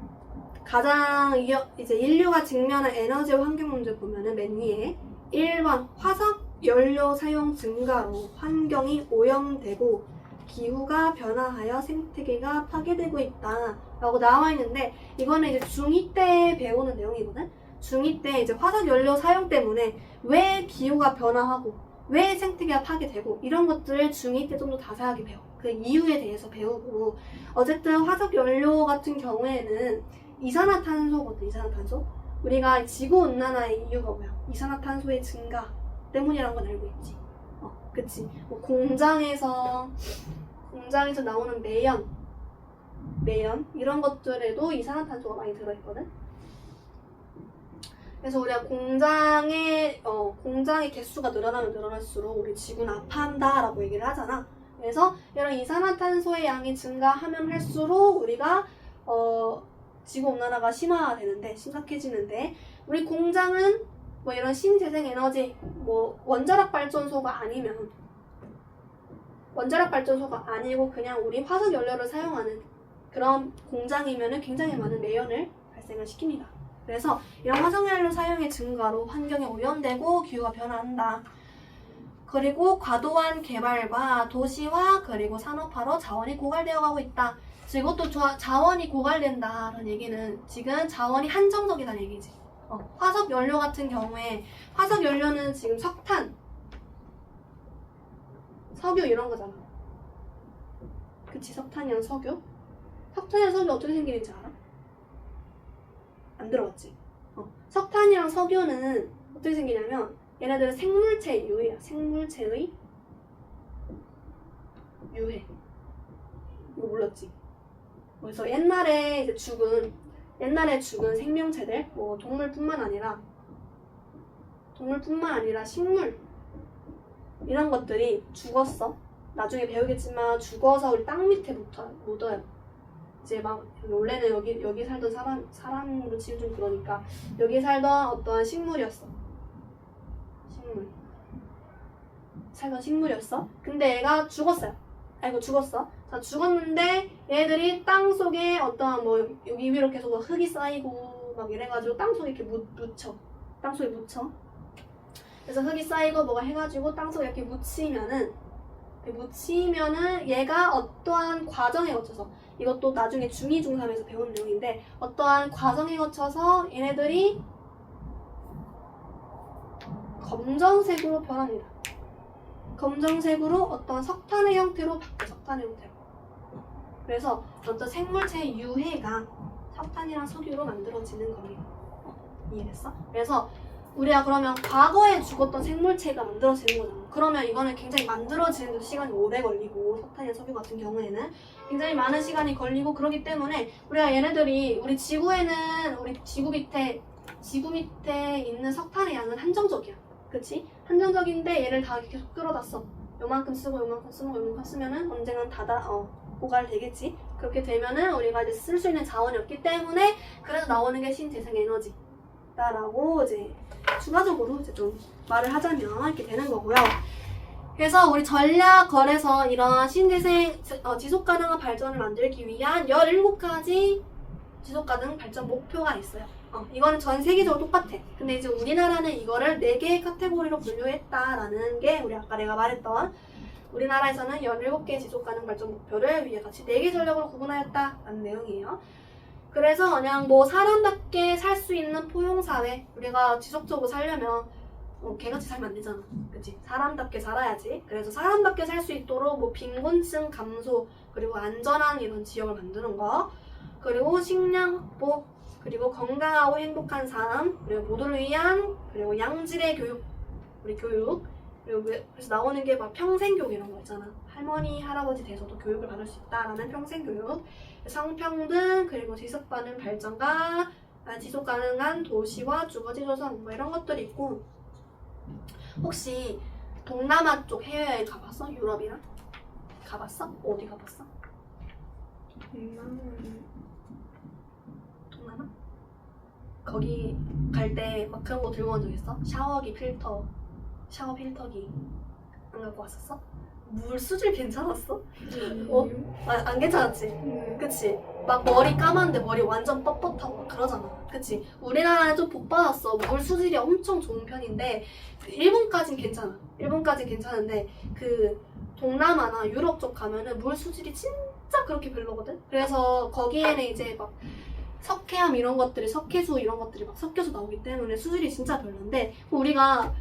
가장 이제 인류가 직면한 에너지 환경 문제 보면은 맨 위에 1번 화석 연료 사용 증가로 환경이 오염되고 기후가 변화하여 생태계가 파괴되고 있다 라고 나와 있는데, 이거는 이제 중2 때 배우는 내용이거든. 중2 때 이제 화석 연료 사용 때문에 왜 기후가 변화하고 왜 생태계가 파괴되고 이런 것들을 중2 때 좀 더 자세하게 배워. 그 이유에 대해서 배우고, 어쨌든 화석 연료 같은 경우에는 이산화탄소거든. 이산화탄소. 우리가 지구온난화의 이유가 뭐야? 이산화탄소의 증가 때문이라는 건 알고 있지. 그치. 뭐 공장에서 나오는 매연 이런 것들에도 이산화탄소가 많이 들어있거든. 그래서 우리가 공장의 개수가 늘어나면 늘어날수록 우리 지구는 아파한다라고 얘기를 하잖아. 그래서 이런 이산화탄소의 양이 증가하면 할수록 우리가 지구온난화가 심각해지는데, 우리 공장은 뭐 이런 신재생에너지, 뭐 원자력 발전소가 아니고 그냥 우리 화석 연료를 사용하는 그런 공장이면은 굉장히 많은 매연을 발생을 시킵니다. 그래서 이런 화석 연료 사용의 증가로 환경이 오염되고 기후가 변화한다. 그리고 과도한 개발과 도시화 그리고 산업화로 자원이 고갈되어 가고 있다. 그래서 이것도 자원이 고갈된다라는 얘기는 지금 자원이 한정적이라는 얘기지. 화석 연료 같은 경우에 화석 연료는 지금 석탄, 석유 이런 거잖아. 그치? 석탄이랑 석유? 석탄이랑 석유 어떻게 생기는지 알아? 안 들어봤지? 석탄이랑 석유는 어떻게 생기냐면 얘네들은 생물체의 유해야. 생물체의 유해. 이거 몰랐지? 그래서 옛날에 죽은 생명체들, 뭐 동물뿐만 아니라 식물 이런 것들이 죽었어. 나중에 배우겠지만 죽어서 우리 땅 밑에 묻어요. 이제 막 원래는 여기 살던 사람으로 치면 좀 그러니까 여기 살던 어떤 식물이었어. 살던 식물이었어. 근데 얘가 죽었어요. 죽었어. 자, 죽었는데 얘들이 땅 속에 어떤 뭐 여기 위로 계속 흙이 쌓이고 막 이래가지고 땅 속에 이렇게 묻혀. 땅 속에 묻혀. 그래서 흙이 쌓이고 뭐가 해가지고 땅 속에 이렇게 묻히면은 얘가 어떠한 과정에 거쳐서 이것도 나중에 중2, 중3에서 배우는 내용인데 어떠한 과정에 거쳐서 얘네들이 검정색으로 변합니다. 검정색으로 어떤 석탄의 형태로 바뀌어. 석탄의 형태로. 그래서 어떤 생물체의 유해가 석탄이랑 석유로 만들어지는 겁니다. 이해됐어? 그래서 우리가 그러면 과거에 죽었던 생물체가 만들어지는 거잖아. 그러면 이거는 굉장히 만들어지는 데 시간이 오래 걸리고 석탄이나 석유 같은 경우에는 굉장히 많은 시간이 걸리고 그러기 때문에 우리가 얘네들이 우리 지구 밑에 있는 석탄의 양은 한정적이야. 그치? 한정적인데 얘를 다 계속 끌어다 써. 요만큼 쓰고 요만큼 쓰고 요만큼 쓰면은 언젠간 고갈되겠지. 그렇게 되면은 우리가 이제 쓸 수 있는 자원이 없기 때문에 그래서 나오는 게 신재생 에너지다라고 이제 추가적으로 이제 좀 말을 하자면 이렇게 되는 거고요. 그래서 우리 전략거래에서 이런 신재생 지속 가능한 발전을 만들기 위한 17가지 지속 가능 발전 목표가 있어요. 이거는 전 세계적으로 똑같아. 근데 이제 우리나라는 이거를 4개의 카테고리로 분류했다라는 게 우리 아까 내가 말했던 우리나라에서는 17개의 지속 가능 발전 목표를 위에 같이 4개 전략으로 구분하였다라는 내용이에요. 그래서 그냥 뭐 사람답게 살 수 있는 포용사회, 우리가 지속적으로 살려면 개같이 살면 안 되잖아. 그치? 사람답게 살아야지. 그래서 사람답게 살 수 있도록 뭐 빈곤층 감소, 그리고 안전한 이런 지역을 만드는 거, 그리고 식량 확보, 그리고 건강하고 행복한 삶, 그리고 모두를 위한, 그리고 양질의 교육, 우리 교육, 그리고 그래서 나오는 게 막 평생교육 이런 거 있잖아. 할머니, 할아버지 돼서도 교육을 받을 수 있다라는 평생교육, 성평등, 그리고 지속 가능 발전과 지속 가능한 도시와 주거지 조성 뭐 이런 것들이 있고. 혹시 동남아 쪽 해외여행 가봤어? 유럽이랑? 가봤어? 어디 가봤어? 동남아? 거기 갈 때 막 그런 거 들고 간 적 있어? 샤워 필터기 안 갖고 왔었어? 물 수질 괜찮았어? 안 괜찮았지? 그치? 막 머리 감았는데 머리 완전 뻣뻣하고 막 그러잖아. 그치? 우리나라는 좀 복 받았어. 물 수질이 엄청 좋은 편인데 일본까진 괜찮아. 일본까진 괜찮은데 그 동남아나 유럽 쪽 가면은 물 수질이 진짜 그렇게 별로거든? 그래서 거기에는 이제 막 석회암 이런 것들이, 석회수 이런 것들이 막 섞여서 나오기 때문에 수질이 진짜 별론데 우리가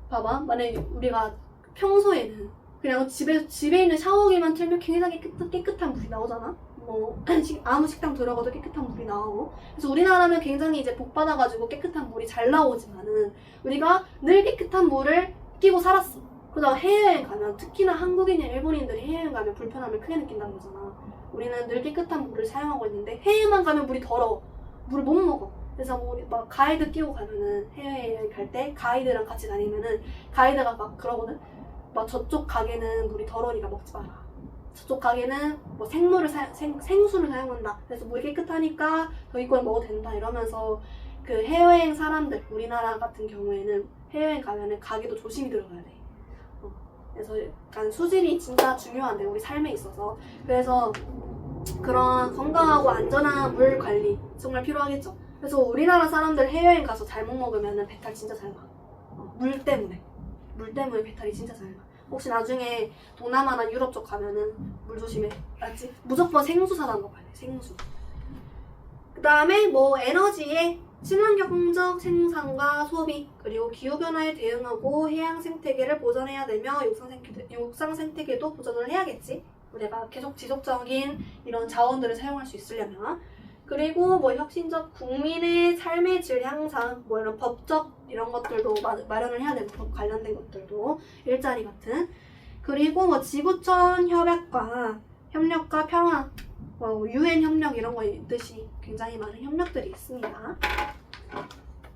봐봐. 만약에 우리가 평소에는 그냥 집에 있는 샤워기만 틀면 굉장히 깨끗한 물이 나오잖아. 뭐 아무 식당 들어가도 깨끗한 물이 나오고. 그래서 우리나라는 굉장히 이제 복 받아가지고 깨끗한 물이 잘 나오지만은 우리가 늘 깨끗한 물을 끼고 살았어. 그러다가 해외여행 가면, 특히나 한국인이나 일본인들이 해외여행 가면 불편함을 크게 느낀다는 거잖아. 우리는 늘 깨끗한 물을 사용하고 있는데 해외만 가면 물이 더러워. 물을 못 먹어. 그래서 뭐 막 가이드 끼고 가면은 해외여행 갈 때 가이드랑 같이 다니면은 가이드가 막 그러거든. 막 저쪽 가게는 물이 더러우니까 먹지 마라. 저쪽 가게는 뭐 생수를 사용한다. 그래서 물이 깨끗하니까 저기 걸 먹어도 된다. 이러면서 그 해외여행 사람들, 우리나라 같은 경우에는 해외여행 가면은 가게도 조심히 들어가야 돼. 그래서 약간 수질이 진짜 중요한데 우리 삶에 있어서. 그래서 그런 건강하고 안전한 물 관리 정말 필요하겠죠. 그래서 우리나라 사람들 해외여행 가서 잘못 먹으면 배탈 진짜 잘 나. 물 때문에. 물 때문에 배탈이 진짜 잘 나. 혹시 나중에 동남아나 유럽 쪽 가면은 물 조심해. 알았지? 무조건 생수 사다 먹어야 돼. 생수. 그 다음에 뭐 에너지에 친환경적 생산과 소비, 그리고 기후변화에 대응하고 해양 생태계를 보존해야 되며 육상 생태계도 보존을 해야겠지. 내가 계속 지속적인 이런 자원들을 사용할 수 있으려면. 그리고 뭐 혁신적 국민의 삶의 질 향상, 뭐 이런 법적 이런 것들도 마련을 해야 되고, 법 관련된 것들도 일자리 같은. 그리고 뭐 지구촌 협력과 평화, UN 협력 이런 거 있듯이 굉장히 많은 협력들이 있습니다.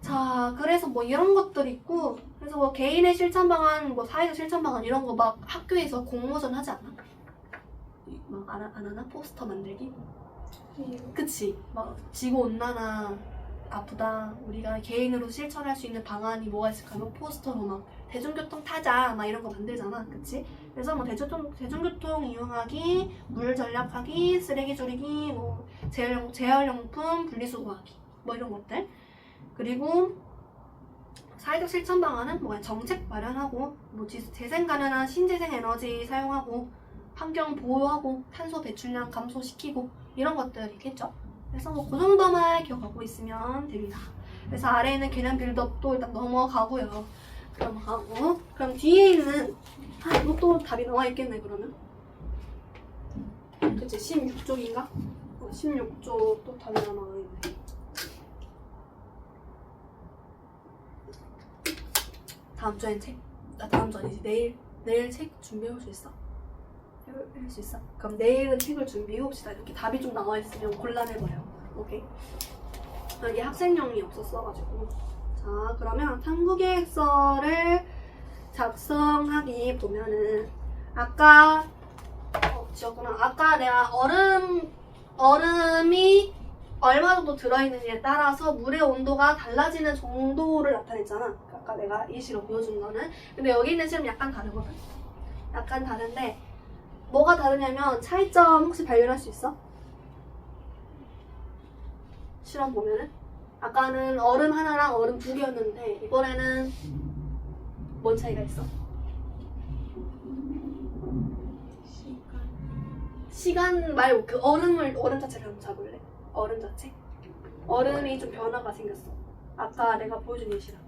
자, 그래서 뭐 이런 것들이 있고, 그래서 뭐 개인의 실천 방안, 뭐 사회적 실천 방안 이런 거 막 학교에서 공모전 하지 않나? 막 안 하나? 포스터 만들기? 그치? 막 지구온난화 아프다, 우리가 개인으로 실천할 수 있는 방안이 뭐가 있을까? 뭐 포스터로 막 대중교통 타자 막 이런 거 만들잖아, 그치? 그래서 뭐 대중교통 이용하기, 물 절약하기, 쓰레기 줄이기, 뭐 재활용품 분리수거하기 뭐 이런 것들. 그리고 사회적 실천 방안은 뭐 정책 마련하고, 뭐 재생 가능한 신재생 에너지 사용하고, 환경 보호하고, 탄소 배출량 감소시키고 이런 것들이겠죠. 그래서 뭐 그 정도만 기억하고 있으면 됩니다. 그래서 아래에 있는 개념 빌드업도 일단 넘어가고요. 그럼 뒤에 있는 이것도 답이 나와 있겠네. 그러면 그치? 16쪽인가? 16쪽 또 답이 나와 있네. 다음 주엔 책? 다음 주 아니지, 내일 책 준비해 올 수 있어? 할 수 있어? 그럼 내일은 책을 준비해 봅시다. 이렇게 답이 좀 나와 있으면 곤란해버려. 오케이? 여기 학생용이 없었어가지고. 자, 그러면 탐구계획서를 작성하기 보면은 아까 지웠구나. 아까 내가 얼음이 얼마 정도 들어있는지에 따라서 물의 온도가 달라지는 정도를 나타냈잖아. 아까 내가 예시로 보여준 거는. 근데 여기 있는 실험 약간 다르거든. 약간 다른데 뭐가 다르냐면 차이점 혹시 발견할 수 있어? 실험 보면은 아까는 얼음 하나랑 얼음 두 개였는데 이번에는 뭔 차이가 있어? 시간 말고 그 얼음 자체를 한번 잡을래? 얼음 자체? 얼음이 좀 변화가 생겼어. 아까 내가 보여준 예시랑.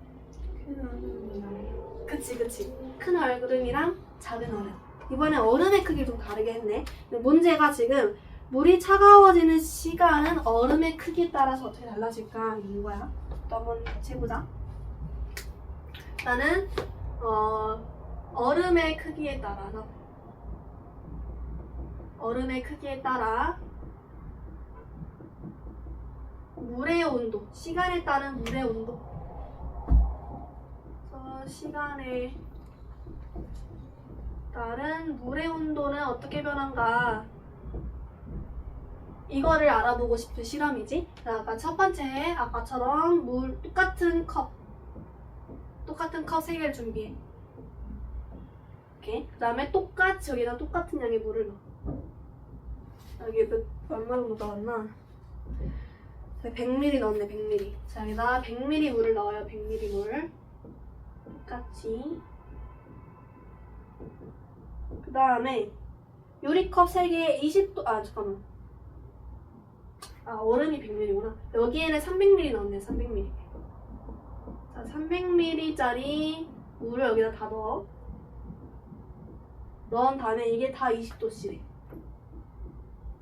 그치. 큰 얼음이랑 작은 얼음. 이번에 얼음의 크기를 좀 다르게 했네. 근데 문제가 지금 물이 차가워지는 시간은 얼음의 크기에 따라서 어떻게 달라질까 있는 거야. 또 한번 같이 해보자. 나는 얼음의 크기에 따라 물의 온도, 시간에 따른 물의 온도. 그래서 시간에 따른 물의 온도는 어떻게 변한가? 이거를 알아보고 싶은 실험이지. 자, 아까 첫 번째, 아까처럼 똑같은 컵 3개를 준비해. 오케이. 그 다음에 똑같이 여기다 똑같은 양의 물을 넣어. 여기 얼마 정도 넣었나? 100ml 넣었네, 100ml. 자, 여기다 100ml 물을 넣어요, 100ml 물. 똑같이. 그 다음에 유리컵 3개에 20도, 잠깐만. 얼음이 100ml구나. 여기에는 300ml 넣었네, 300ml. 자, 300ml짜리 물을 여기다 다 넣어. 넣은 다음에 이게 다 20도씨래.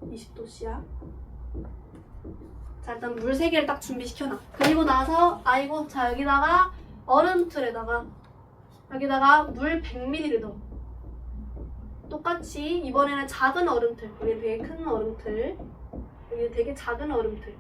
20도씨야. 자, 일단 물 3개를 딱 준비시켜놔. 그리고 나서, 자, 여기다가 얼음틀에다가 여기다가 물 100ml를 넣어. 똑같이 이번에는 작은 얼음틀, 여기 되게 큰 얼음틀, 여기 되게 작은 얼음틀,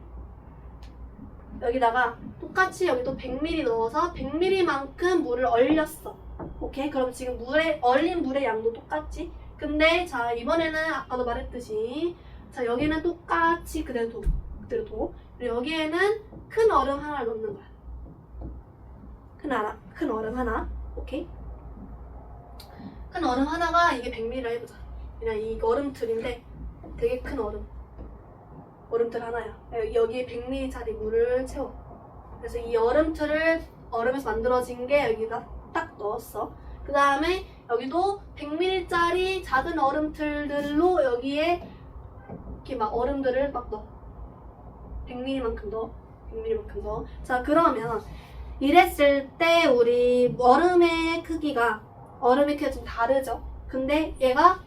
여기다가 똑같이 여기도 100ml 넣어서 100ml만큼 물을 얼렸어. 오케이? 그럼 지금 얼린 물의 양도 똑같지? 근데 자, 이번에는 아까도 말했듯이 자, 여기는 똑같이 그대로 둬. 그리고 여기에는 큰 얼음 하나를 넣는 거야. 큰 얼음 하나. 오케이? 큰 얼음 하나가 이게 100ml라 해보자. 그냥 이 얼음틀인데 되게 큰 얼음틀 하나야. 여기에 100ml짜리 물을 채워. 그래서 이 얼음틀을 얼음에서 만들어진 게 여기다 딱 넣었어. 그 다음에 여기도 100ml짜리 작은 얼음틀들로 여기에 이렇게 막 얼음들을 막 넣어. 100ml만큼 넣어. 100ml만큼 넣어. 자, 그러면 이랬을 때 우리 얼음의 크기가 좀 다르죠? 근데 얘가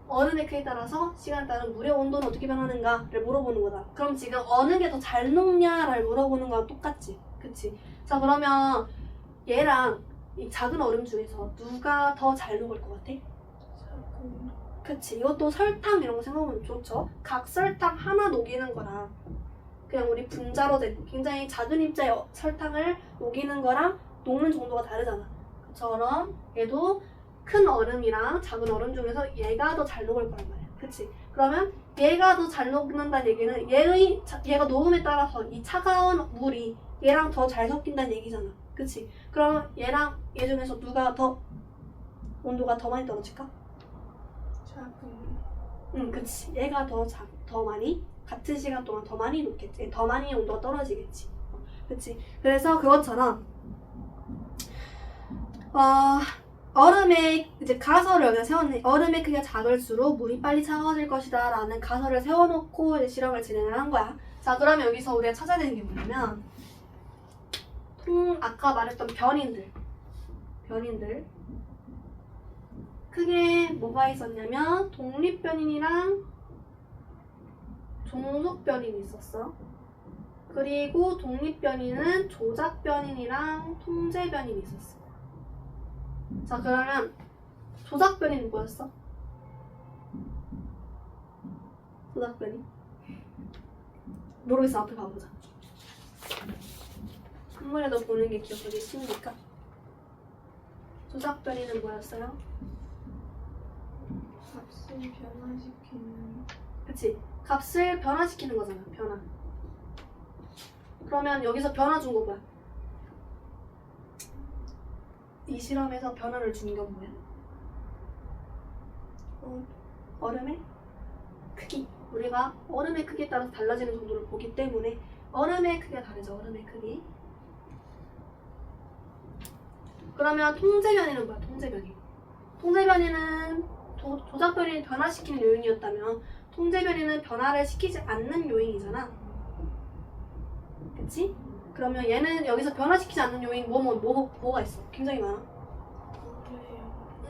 얼음의 크기에 따라서 시간에 따른 물의 온도는 어떻게 변하는가를 물어보는 거다. 그럼 지금 어느 게 더 잘 녹냐를 물어보는 거랑 똑같지. 그치? 자, 그러면 얘랑 이 작은 얼음 중에서 누가 더 잘 녹을 것 같아? 그치. 이것도 설탕 이런 거 생각하면 좋죠. 각 설탕 하나 녹이는 거랑 그냥 우리 분자로 된 굉장히 작은 입자의 설탕을 녹이는 거랑 녹는 정도가 다르잖아. 그처럼 얘도 큰 얼음이랑 작은 얼음 중에서 얘가 더 잘 녹을 거란 말이야. 그치? 그러면 얘가 더 잘 녹는다는 얘기는 얘가 녹음에 따라서 이 차가운 물이 얘랑 더 잘 섞인다는 얘기잖아. 그치? 그럼 얘랑 얘 중에서 누가 더 온도가 더 많이 떨어질까? 응, 그치. 얘가 더 많이 같은 시간 동안 더 많이 녹겠지. 더 많이 온도가 떨어지겠지. 그치? 그래서 그것처럼 얼음의 이제 가설을 여기다 세웠네. 얼음의 크기가 작을수록 물이 빨리 차가워질 것이다 라는 가설을 세워놓고 이제 실험을 진행을 한 거야. 자, 그러면 여기서 우리가 찾아야 되는 게 뭐냐면 아까 말했던 변인들 크게 뭐가 있었냐면 독립변인이랑 종속변인이 있었어. 그리고 독립변인은 조작변인이랑 통제변인이 있었어. 자, 그러면 조작변인은 뭐였어? 조작변인? 모르겠어. 앞에 가보자. 한번에도 보는 게 기억하기 쉬우니까. 조작변인은 뭐였어요? 값을 변화시키는. 그치? 값을 변화시키는 거잖아. 변화. 그러면 여기서 변화 준 거 뭐야? 이 실험에서 변화를 준 건 뭐야? 얼음의 크기. 우리가 얼음의 크기에 따라서 달라지는 정도를 보기 때문에 얼음의 크기가 다르죠. 얼음의 크기. 그러면 통제변이는 뭐야? 통제변이는 조작변이를 변화시키는 요인이었다면 통제변이는 변화를 시키지 않는 요인이잖아. 그치? 그러면 얘는 여기서 변화시키지 않는 요인 뭐가 있어? 굉장히 많아.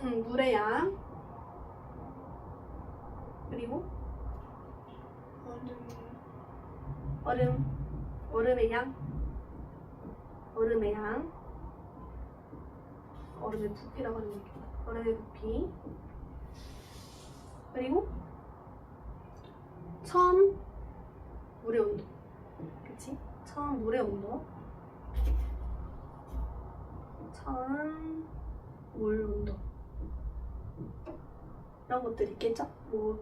물의 양. 그리고 얼음의 양. 얼음의 부피라고 하는 거죠. 얼음의 부피. 그리고 처음 물의 온도. 그치? 처음 물의 온도. 처음 물 온도. 이런 것들이 있겠죠? 또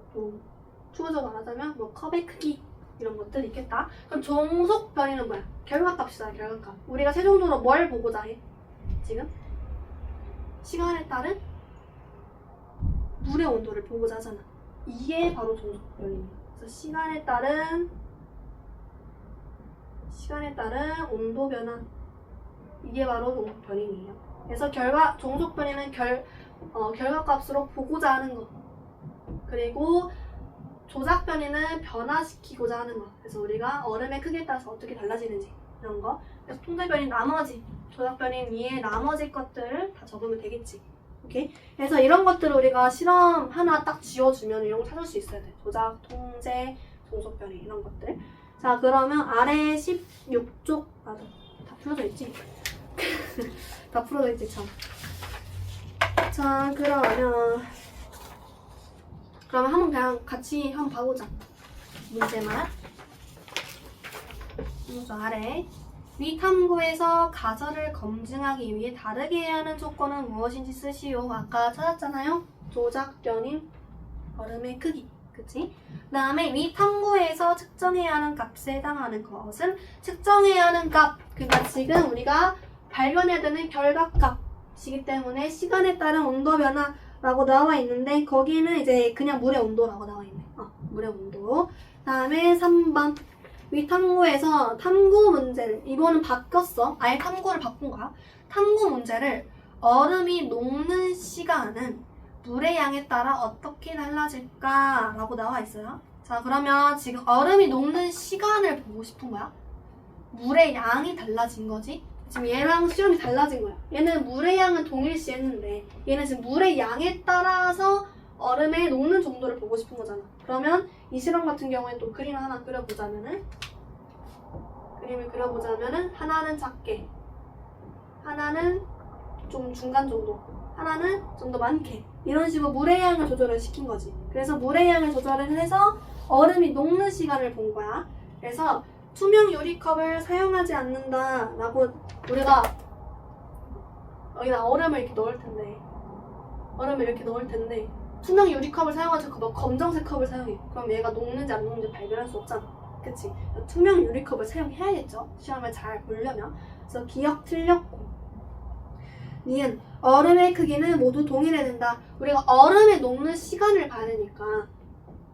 추가적으로 말하자면 컵의 크기 이런 것들이 있겠다. 그럼 종속변이는 뭐야? 결과값이잖아. 결과값. 우리가 최종적으로 뭘 보고자 해? 지금? 시간에 따른 물의 온도를 보고자 하잖아. 이게 바로 종속변이에요. 그래서 시간에 따른 온도 변화. 이게 바로 종속변이에요. 그래서 종속변이는 결과값으로 보고자 하는 거. 그리고 조작변이는 변화시키고자 하는 거. 그래서 우리가 얼음의 크기에 따라서 어떻게 달라지는지 이런 거. 그래서 통제변인 나머지, 조작변인 위에 나머지 것들을 다 적으면 되겠지. 오케이? 그래서 이런 것들을 우리가 실험 하나 딱 지어주면 이런 거 찾을 수 있어야 돼. 조작, 통제, 종속변인 이런 것들. 자, 그러면 아래 16쪽 맞아. 다 풀어져 있지? 다 풀어져 있지, 참. 자, 그러면 한번 그냥 같이 한번 봐보자. 문제만. 문제 아래. 위 탐구에서 가설을 검증하기 위해 다르게 해야 하는 조건은 무엇인지 쓰시오. 아까 찾았잖아요. 조작변인 얼음의 크기. 그치? 그 다음에 위 탐구에서 측정해야 하는 값에 해당하는 것은 측정해야 하는 값. 그러니까 지금 우리가 발견해야 되는 결과값이기 때문에 시간에 따른 온도 변화라고 나와 있는데 거기는 이제 그냥 물의 온도라고 나와 있네. 물의 온도. 그 다음에 3번. 위 탐구에서 탐구 문제를 이거는 바뀌었어. 아예 탐구를 바꾼 거야. 탐구 문제를 얼음이 녹는 시간은 물의 양에 따라 어떻게 달라질까? 라고 나와 있어요. 자, 그러면 지금 얼음이 녹는 시간을 보고 싶은 거야. 물의 양이 달라진 거지. 지금 얘랑 수렴이 달라진 거야. 얘는 물의 양은 동일시 했는데 얘는 지금 물의 양에 따라서 얼음의 녹는 정도를 보고 싶은 거잖아. 그러면 이 실험 같은 경우에 또 그림을 하나 그려보자면은 하나는 작게, 하나는 좀 중간 정도, 하나는 좀 더 많게, 이런 식으로 물의 양을 조절을 시킨 거지. 그래서 물의 양을 조절을 해서 얼음이 녹는 시간을 본 거야. 그래서 투명 유리컵을 사용하지 않는다 라고, 우리가 여기다 얼음을 이렇게 넣을 텐데 투명 유리컵을 사용하지 않고 너 검정색 컵을 사용해. 그럼 얘가 녹는지 안 녹는지 발견할 수 없잖아. 그치? 투명 유리컵을 사용해야겠죠? 시험을 잘 보려면. 그래서 기억 틀렸고. 니은 얼음의 크기는 모두 동일해야 된다. 우리가 얼음의 녹는 시간을 봐야 되니까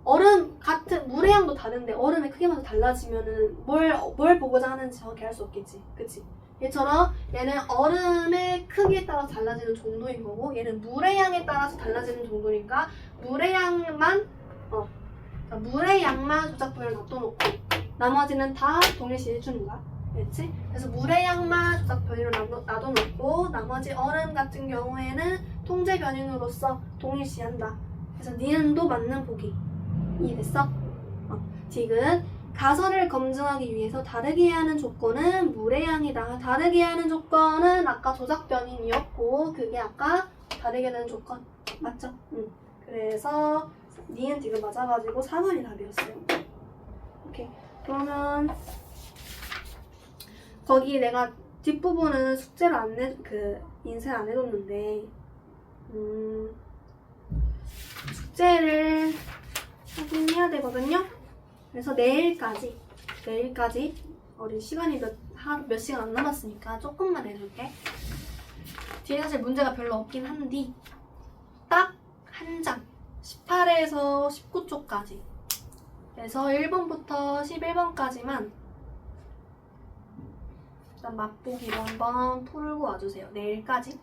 얼음 같은 물의 양도 다른데 얼음의 크기마다 달라지면은 뭘 보고자 하는지 정확히 알 수 없겠지. 그치? 얘처럼 얘는 얼음의 크기에 따라서 달라지는 정도인 거고 얘는 물의 양에 따라서 달라지는 정도니까 물의 양만 조작 부위를 놔둬놓고 나머지는 다 동일시 해주는 거야. 그렇지? 그래서 물의 양만 조작 변이로 놔둬놓고 나머지 얼음 같은 경우에는 통제 변인으로서 동일시한다. 그래서 니은도 맞는 보기. 이해됐어? 지금 가설을 검증하기 위해서 다르게 해야 하는 조건은 물의 양이다. 다르게 해야 하는 조건은 아까 조작 변인이었고 그게 아까 다르게 되는 조건. 맞죠? 응. 그래서 니은 지금 맞아가지고 4번이 답이었어요. 오케이. 그러면 거기 내가 뒷부분은 숙제를 인쇄를 안 해뒀는데 숙제를 하긴 해야 되거든요. 그래서 내일까지 우리 시간이 몇 시간 안 남았으니까 조금만 해줄게. 뒤에 사실 문제가 별로 없긴 한데 딱 한 장 18에서 19쪽까지 그래서 1번부터 11번까지만 일단 맛보기로 한번 풀고 와주세요. 내일까지.